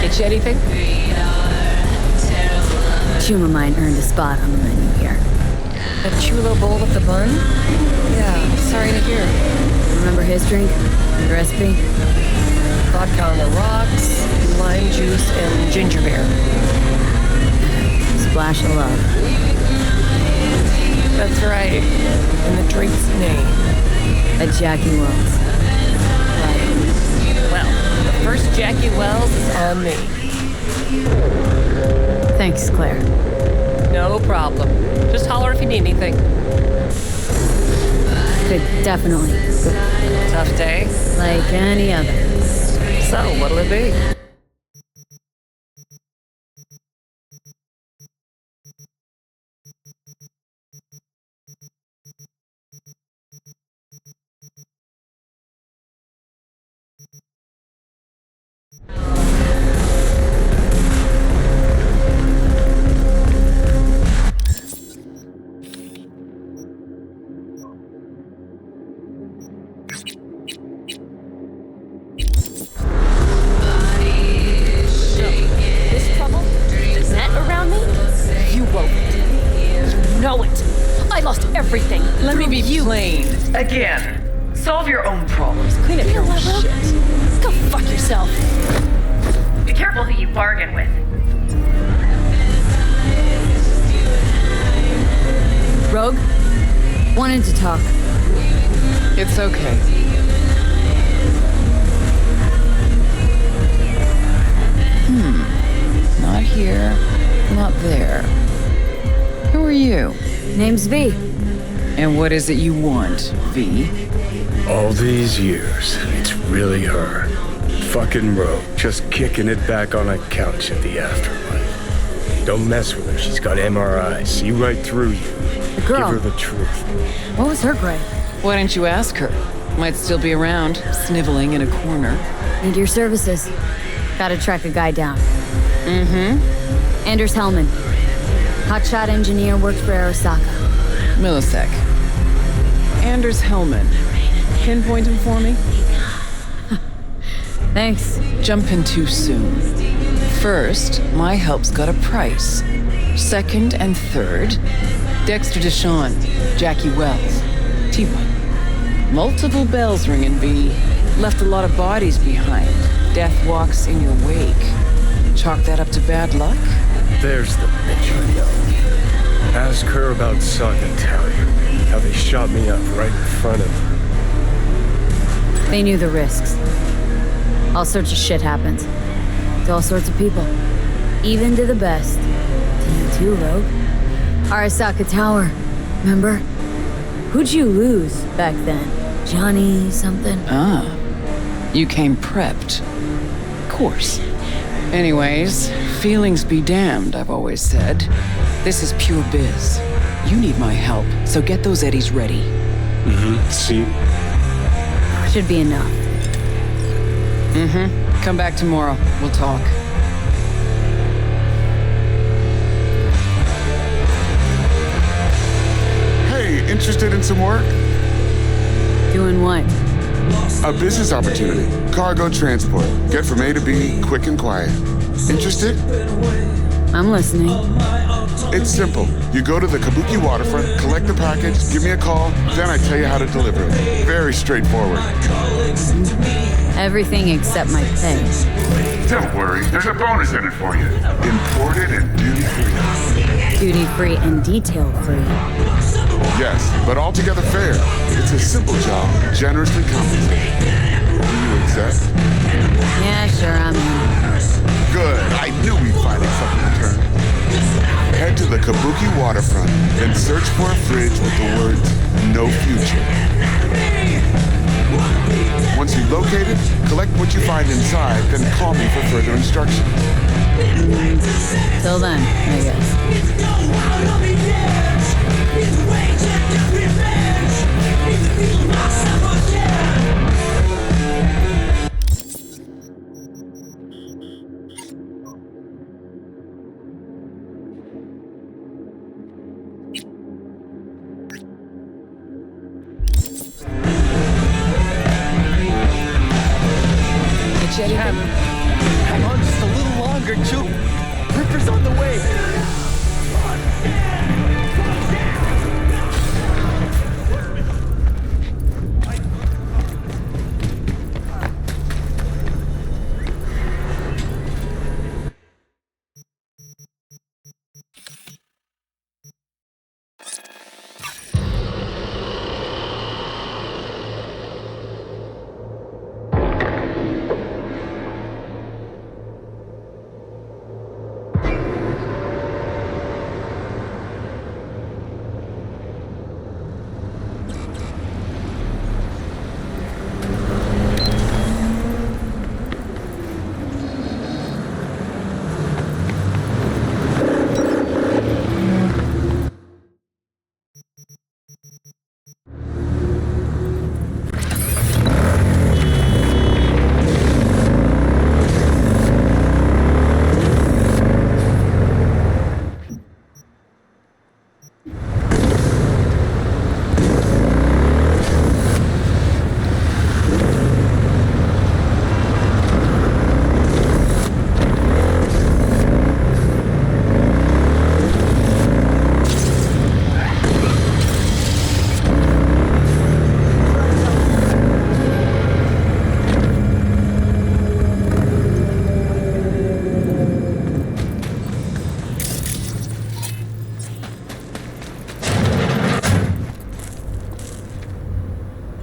Get you anything? Chuma Mine earned a spot on the menu here. A chulo bowl with the bun? Yeah, sorry to hear. Remember his drink? The recipe? Vodka on the rocks, lime juice, and ginger beer. Splash of love. That's right. And the drink's name. A Jackie Wells. Right. Well, the first Jackie Wells is on me. Thanks, Claire. No problem. Just holler if you need anything. Could definitely. Tough day? Like any other. So, what'll it be? This trouble? The net around me? You won't. You know it. I lost everything. Let me be plain. Again. Solve your own problems. Clean up your own shit. Go fuck yourself. Be careful who you bargain with. Rogue? Wanted to talk. It's okay. Not here, not there. Who are you? Name's V. And what is it you want, V? All these years, it's really her. Fucking Rogue, just kicking it back on a couch at the afterlife. Don't mess with her, she's got MRIs, see right through you. The girl. Give her the truth. What was her gripe? Why didn't you ask her? Might still be around, sniveling in a corner. Need your services. Gotta track a guy down. Mm-hmm. Anders Hellman. Hotshot engineer, works for Arasaka. Millisec. Anders Hellman. Pinpoint him for me? Thanks. Jumping too soon. First, my help's got a price. Second and third, Dexter Deshawn, Jackie Wells, T1. Multiple bells ringing, V. Left a lot of bodies behind. Death walks in your wake. Chalk that up to bad luck? There's the bitch I know. Ask her about Saga Tower. How they shot me up right in front of her. They knew the risks. All sorts of shit happens. To all sorts of people. Even to the best. To you too, Rogue. Arasaka Tower. Remember? Who'd you lose back then? Johnny something? Ah. You came prepped. Of course. Anyways, feelings be damned, I've always said. This is pure biz. You need my help, so get those eddies ready. Mm-hmm. See? Should be enough. Mm-hmm. Come back tomorrow. We'll talk. Hey, interested in some work? Doing what? A business opportunity. Cargo transport. Get from A to B, quick and quiet. Interested? I'm listening. It's simple. You go to the Kabuki waterfront, collect the package, give me a call, then I tell you how to deliver it. Very straightforward. Everything except my pay. Don't worry, there's a bonus in it for you. Imported and duty-free. Duty-free and detail-free. Yes, but altogether fair. It's a simple job, generously compensated. Do you accept? Yeah, sure, I'm in. Good. I knew we'd find something to turn. Head to the Kabuki waterfront, then search for a fridge with the words, "No future." Once you locate it, collect what you find inside, then call me for further instructions. Till then, I guess. Hang on just a little longer, Juke. Ripper's on the way.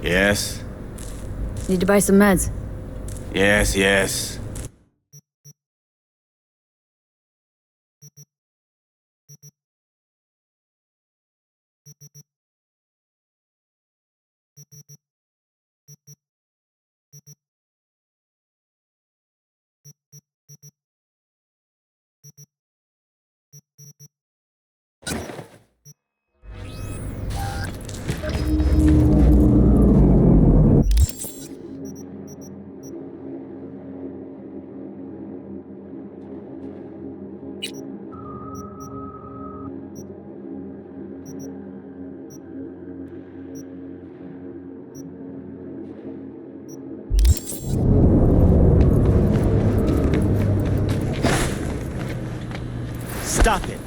Yes? Need to buy some meds. Yes, yes. Stop it.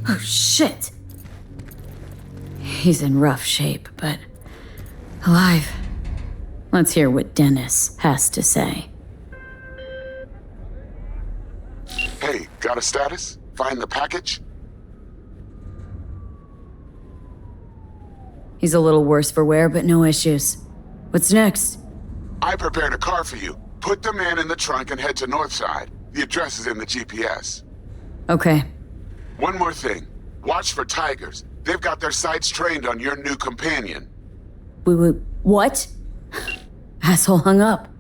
Oh, shit. He's in rough shape, but alive. Let's hear what Dennis has to say. Hey, got a status? Find the package? He's a little worse for wear, but no issues. What's next? I prepared a car for you. Put the man in the trunk and head to Northside. The address is in the GPS. Okay. One more thing. Watch for tigers. They've got their sights trained on your new companion. What? Asshole hung up.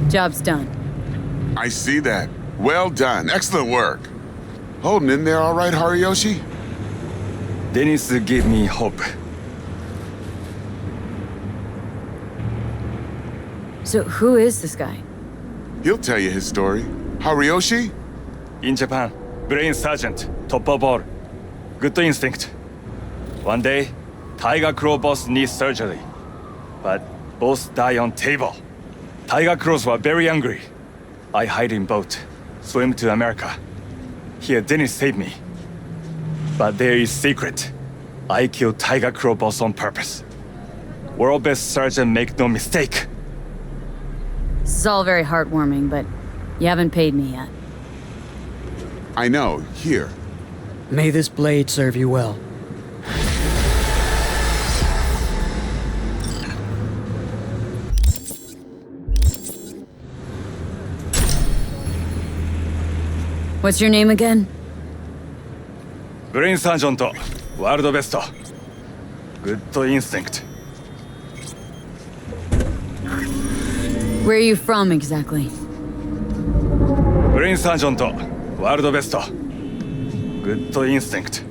Job's done. I see that. Well done. Excellent work. Holding in there all right, Hariyoshi? Dennis gave me hope. So who is this guy? He'll tell you his story. Hariyoshi? In Japan, brain sergeant, top of all. Good instinct. One day, Tiger Claw boss needs surgery. But both die on table. Tiger Claws were very angry. I hide in boat, swim to America. Here Dennis saved me. But there is secret. I killed Tiger Claw boss on purpose. World best surgeon, make no mistake. This is all very heartwarming, but you haven't paid me yet. I know. Here. May this blade serve you well. What's your name again? Brain sergeant, world best. Good instinct. Where are you from exactly? Brain sergeant, world best. Good instinct.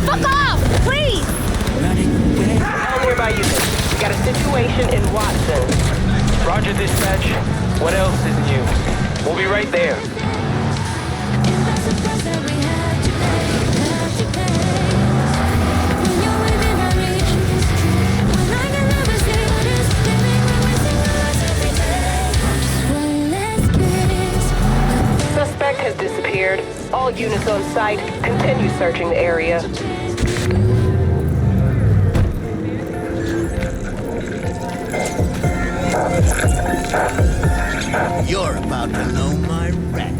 Fuck off! Please! How nearby you think? We got a situation in Watson. Roger, dispatch. What else is new? We'll be right there. Suspect has disappeared. All units on site, continue searching the area. You're about to know my wrath.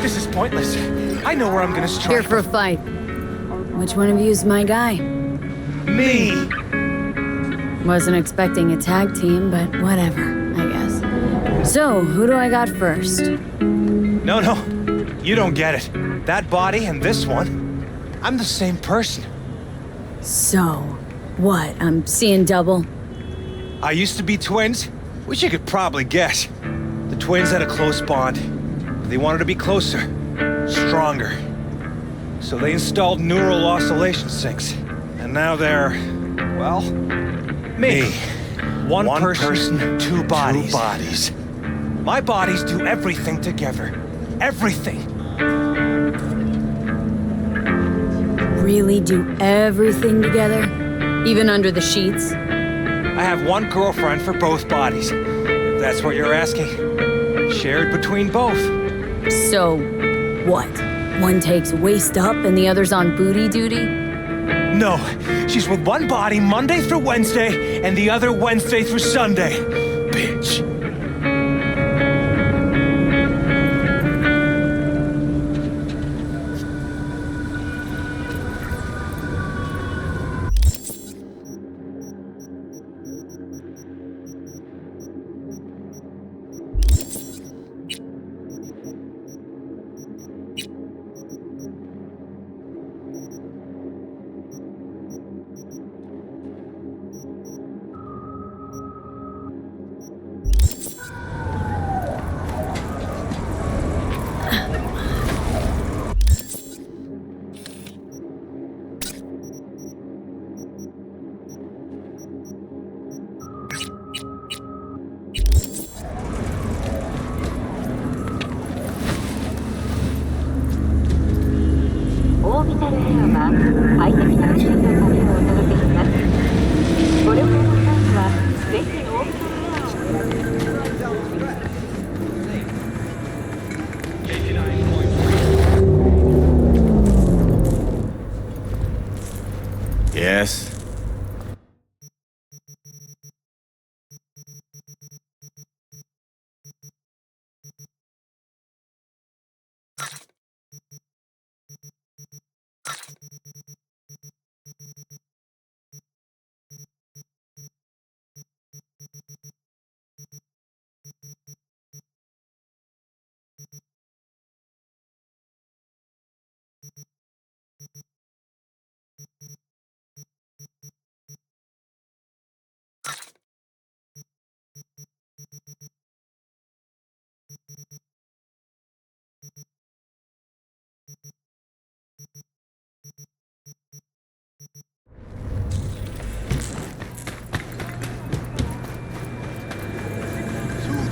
This is pointless. I know where I'm gonna strike. Here for a fight. Which one of you is my guy? Me! Wasn't expecting a tag team, but whatever, I guess. So, who do I got first? No, you don't get it. That body and this one, I'm the same person. So, what? I'm seeing double? I used to be twins, which you could probably guess. The twins had a close bond. They wanted to be closer, stronger. So they installed neural oscillation sinks. And now they're, well, me. One person, two bodies. My bodies do everything together. Everything. Really do everything together? Even under the sheets? I have one girlfriend for both bodies. If that's what you're asking. Shared between both. So, what? One takes waist up and the other's on booty duty? No, she's with one body Monday through Wednesday and the other Wednesday through Sunday. Bitch.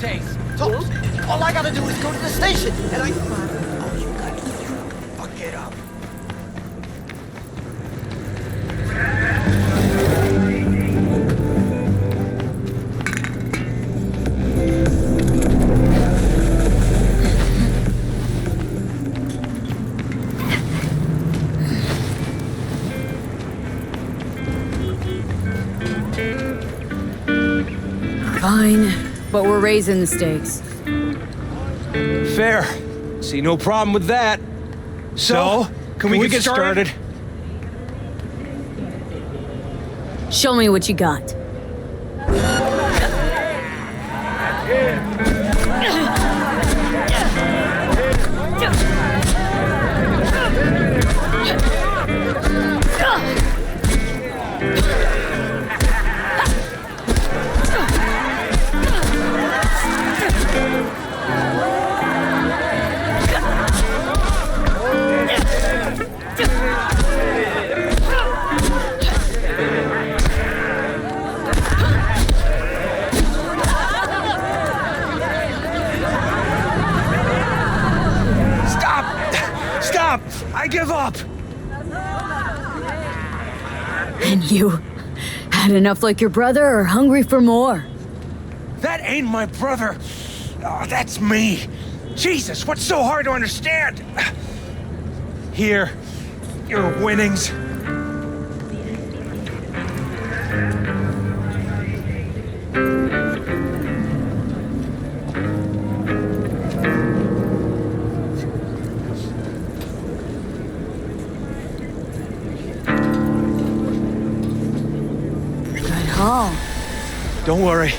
days. Tops. All I gotta do is go to the station, and I... All you gotta do is fuck it up. Fine, but we're raising the stakes. Fair. See no problem with that. So, can we get started? Show me what you got. Stop! I give up! And you had enough like your brother or hungry for more? That ain't my brother. Oh, that's me. Jesus, what's so hard to understand? Here, your winnings. Don't worry.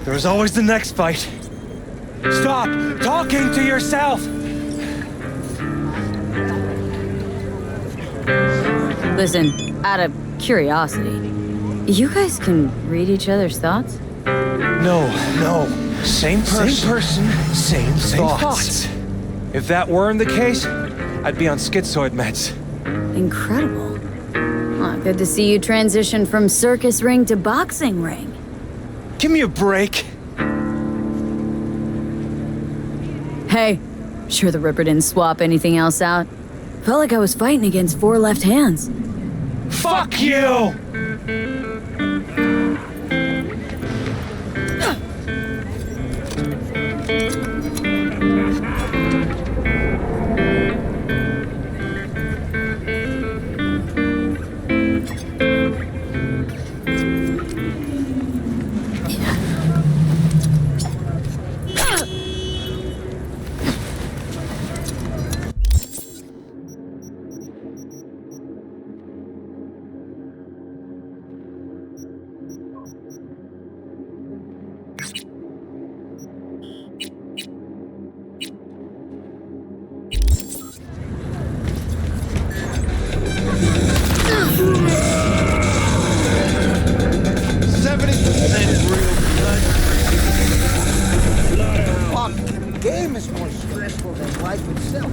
There's always the next fight. Stop talking to yourself! Listen, out of curiosity, you guys can read each other's thoughts? No. Same person, same thoughts. If that weren't the case, I'd be on schizoid meds. Incredible. Well, good to see you transition from circus ring to boxing ring. Give me a break. Hey, sure the Ripper didn't swap anything else out. Felt like I was fighting against four left hands. Fuck you! Game is more stressful than life itself.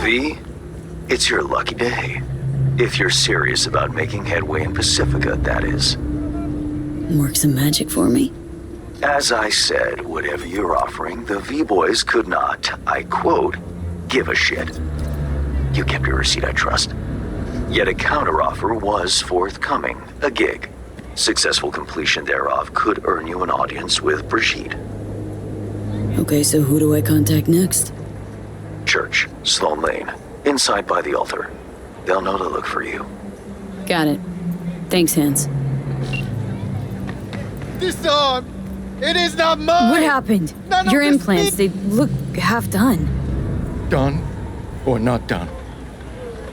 V, it's your lucky day. If you're serious about making headway in Pacifica, that is. Work some magic for me. As I said, whatever you're offering, the V-Boys could not, I quote, give a shit. You kept your receipt, I trust. Yet a counteroffer was forthcoming, a gig. Successful completion thereof could earn you an audience with Brigitte. Okay, so who do I contact next? Church, Sloan Lane, inside by the altar. They'll know to look for you. Got it. Thanks, Hans. This arm! It is not mine! What happened? None of Your this implants, they look half done. Done or not done?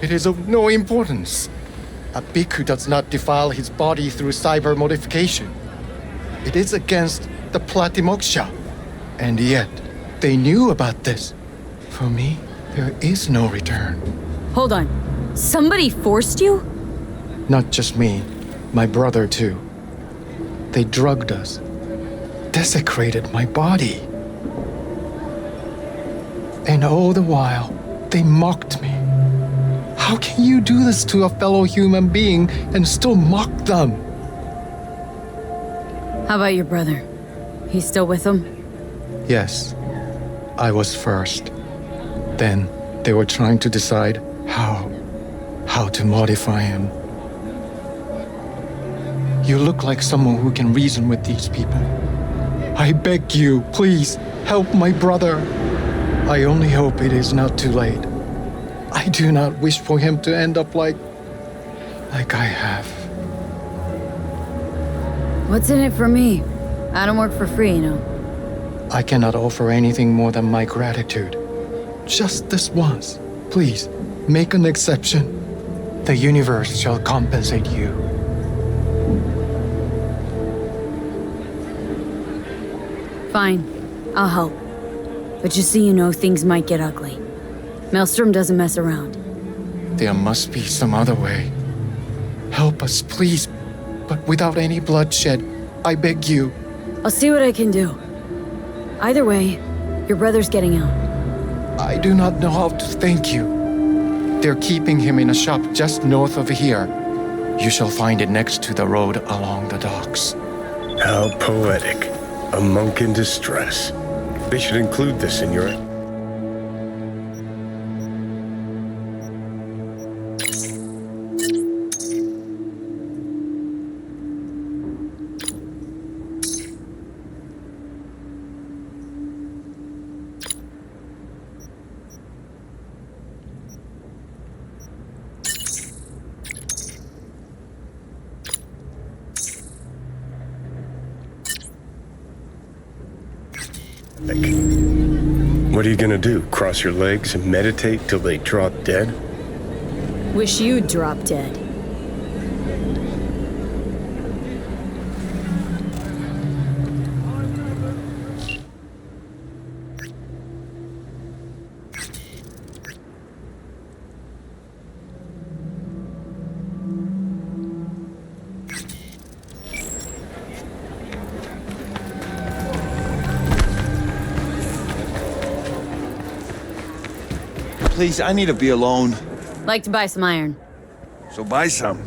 It is of no importance. A bhikkhu does not defile his body through cyber modification. It is against the Platimoksha. And yet, they knew about this. For me, there is no return. Hold on. Somebody forced you? Not just me, my brother too. They drugged us, desecrated my body. And all the while, they mocked me. How can you do this to a fellow human being and still mock them? How about your brother? He's still with them? Yes, I was first. Then they were trying to decide how to modify him. You look like someone who can reason with these people. I beg you, please, help my brother. I only hope it is not too late. I do not wish for him to end up like I have. What's in it for me? I don't work for free, you know. I cannot offer anything more than my gratitude. Just this once. Please, make an exception. The universe shall compensate you. Fine. I'll help. But just so you know, things might get ugly. Maelstrom doesn't mess around. There must be some other way. Help us, please, but without any bloodshed. I beg you. I'll see what I can do. Either way, your brother's getting out. I do not know how to thank you. They're keeping him in a shop just north of here. You shall find it next to the road along the docks. How poetic. A monk in distress. They should include this in your... What are you gonna do? Cross your legs and meditate till they drop dead? Wish you'd drop dead. Please, I need to be alone. Like to buy some iron. So buy some.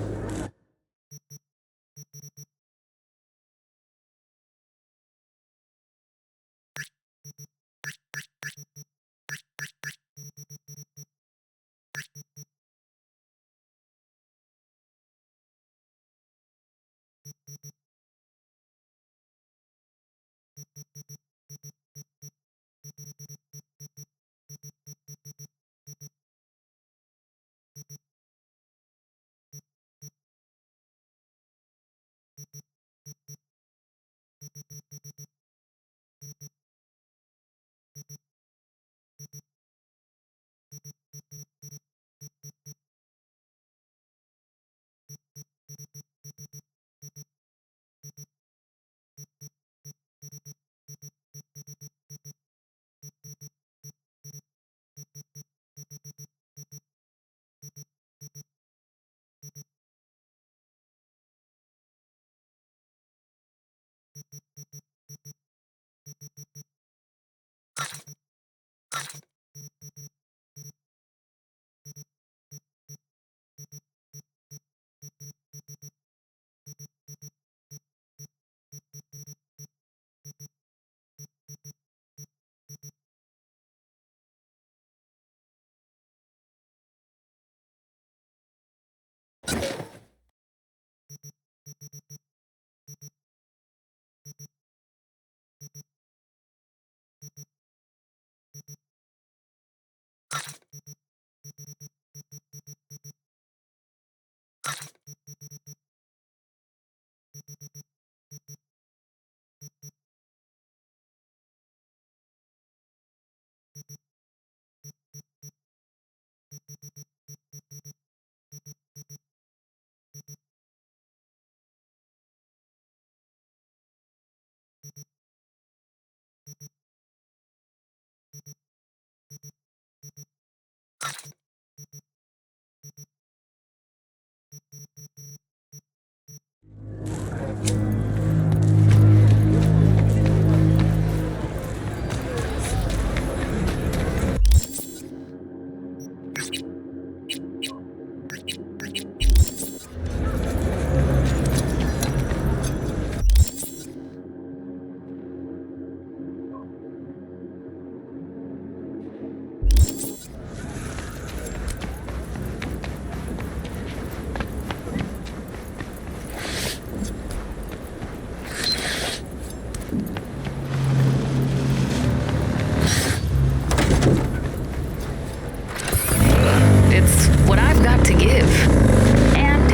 It's what I've got to give. And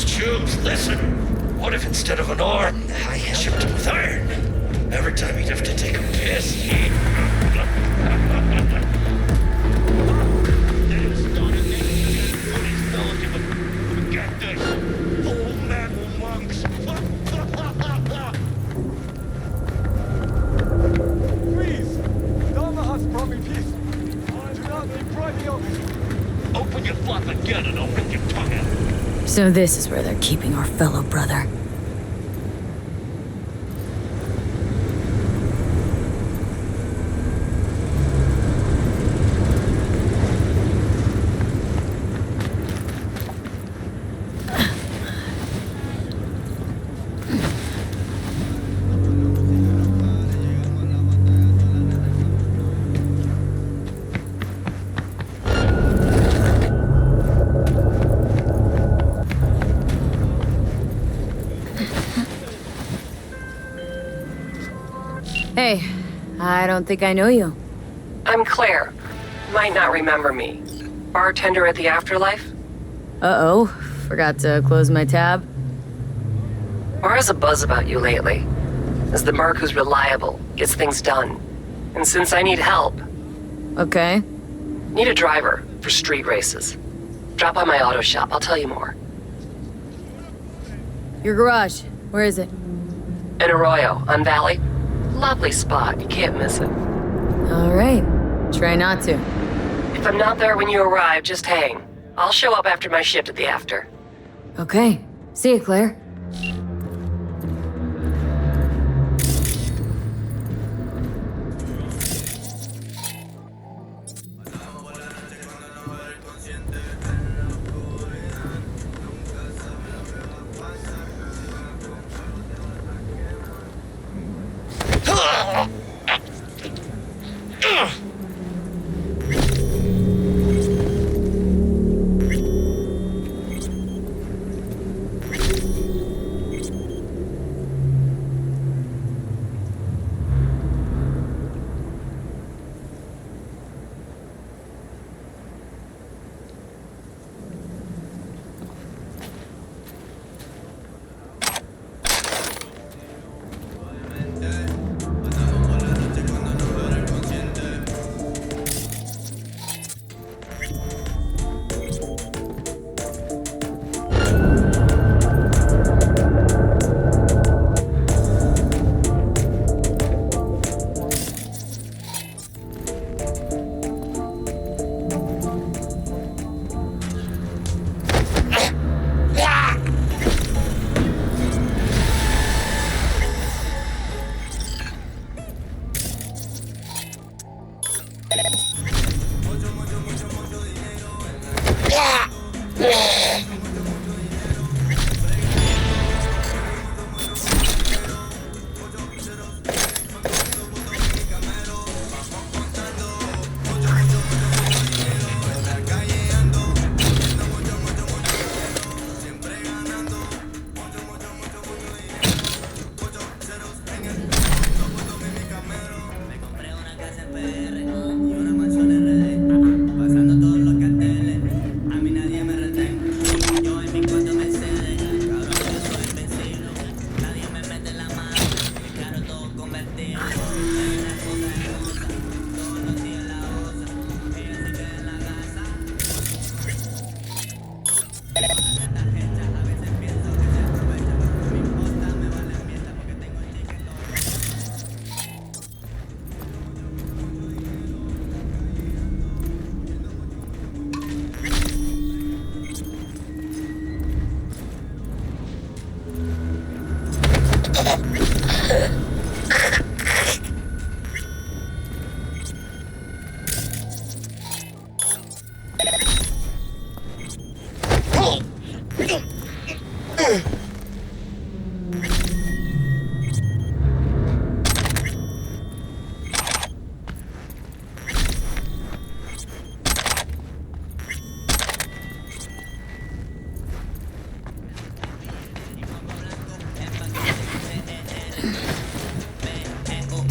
Chubs, listen. What if instead of an arm, I shipped him with iron? Every time he'd have to take a piss, he'd... Open your flap again and I'll rip your tongue out. So this is where they're keeping our fellow brother. Hey, I don't think I know you. I'm Claire. Might not remember me. Bartender at the Afterlife? Uh-oh, forgot to close my tab. Or has a buzz about you lately. As the merc who's reliable, gets things done. And since I need help... Okay. Need a driver for street races. Drop by my auto shop, I'll tell you more. Your garage, where is it? In Arroyo, on Valley. Lovely spot, you can't miss it. All right, try not to. If I'm not there when you arrive, just hang. I'll show up after my shift at the after. Okay, see you, Claire.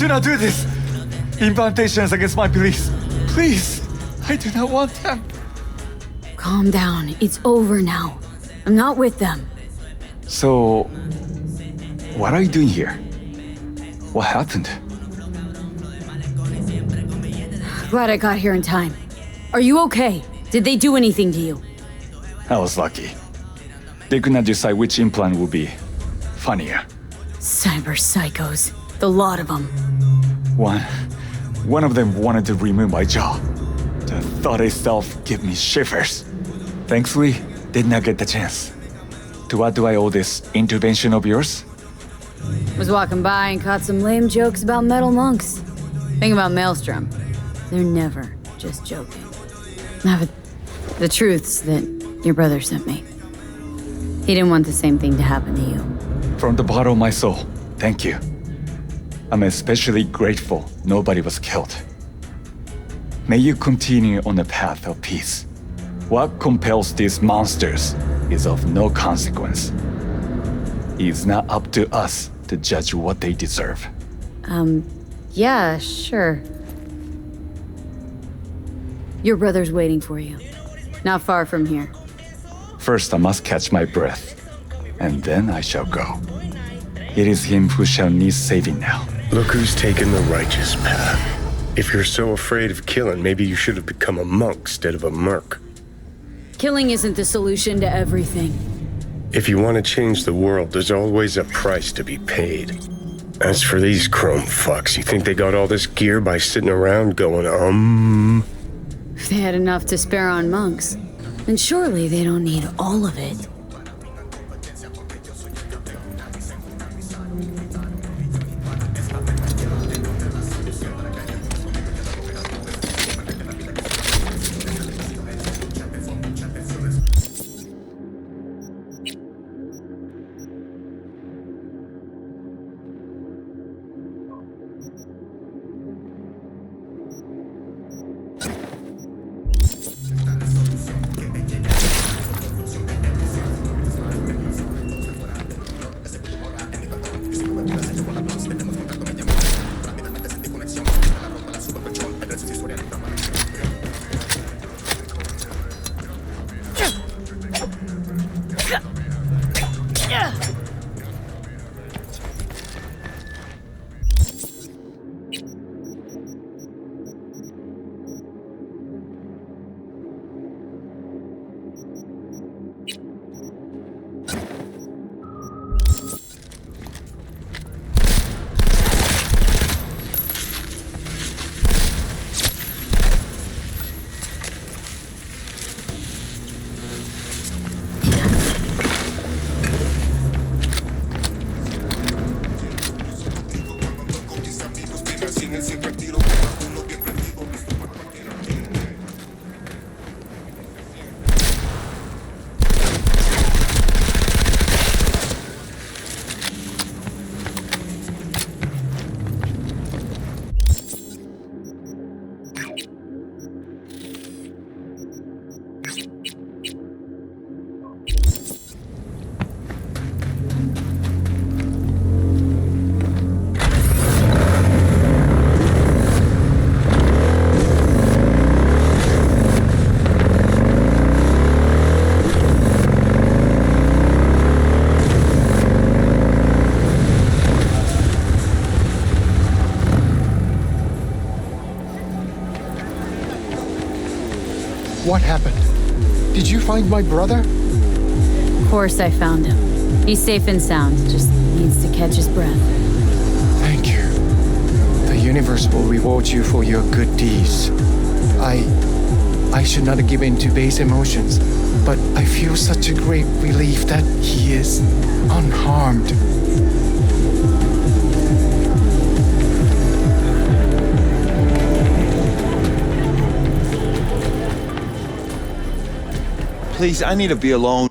do not do this! Implantations against my beliefs. Please, I do not want them. Calm down. It's over now. I'm not with them. So, what are you doing here? What happened? Glad I got here in time. Are you okay? Did they do anything to you? I was lucky. They could not decide which implant would be funnier. Cyber psychos. The lot of them. One of them wanted to remove my jaw. The thought itself gave me shivers. Thankfully, did not get the chance. To what do I owe this intervention of yours? Was walking by and caught some lame jokes about metal monks. Thing about Maelstrom, they're never just joking. Nah, but the truth's that your brother sent me. He didn't want the same thing to happen to you. From the bottom of my soul, thank you. I'm especially grateful nobody was killed. May you continue on the path of peace. What compels these monsters is of no consequence. It's not up to us to judge what they deserve. Yeah, sure. Your brother's waiting for you. Not far from here. First, I must catch my breath, and then I shall go. It is him who shall need saving now. Look who's taken the righteous path. If you're so afraid of killing, maybe you should have become a monk instead of a merc. Killing isn't the solution to everything. If you want to change the world, there's always a price to be paid. As for these chrome fucks, you think they got all this gear by sitting around going, If they had enough to spare on monks, then surely they don't need all of it. What happened? Did you find my brother? Of course I found him. He's safe and sound, just needs to catch his breath. Thank you. The universe will reward you for your good deeds. I should not give in to base emotions, but I feel such a great relief that he is unharmed. Please, I need to be alone.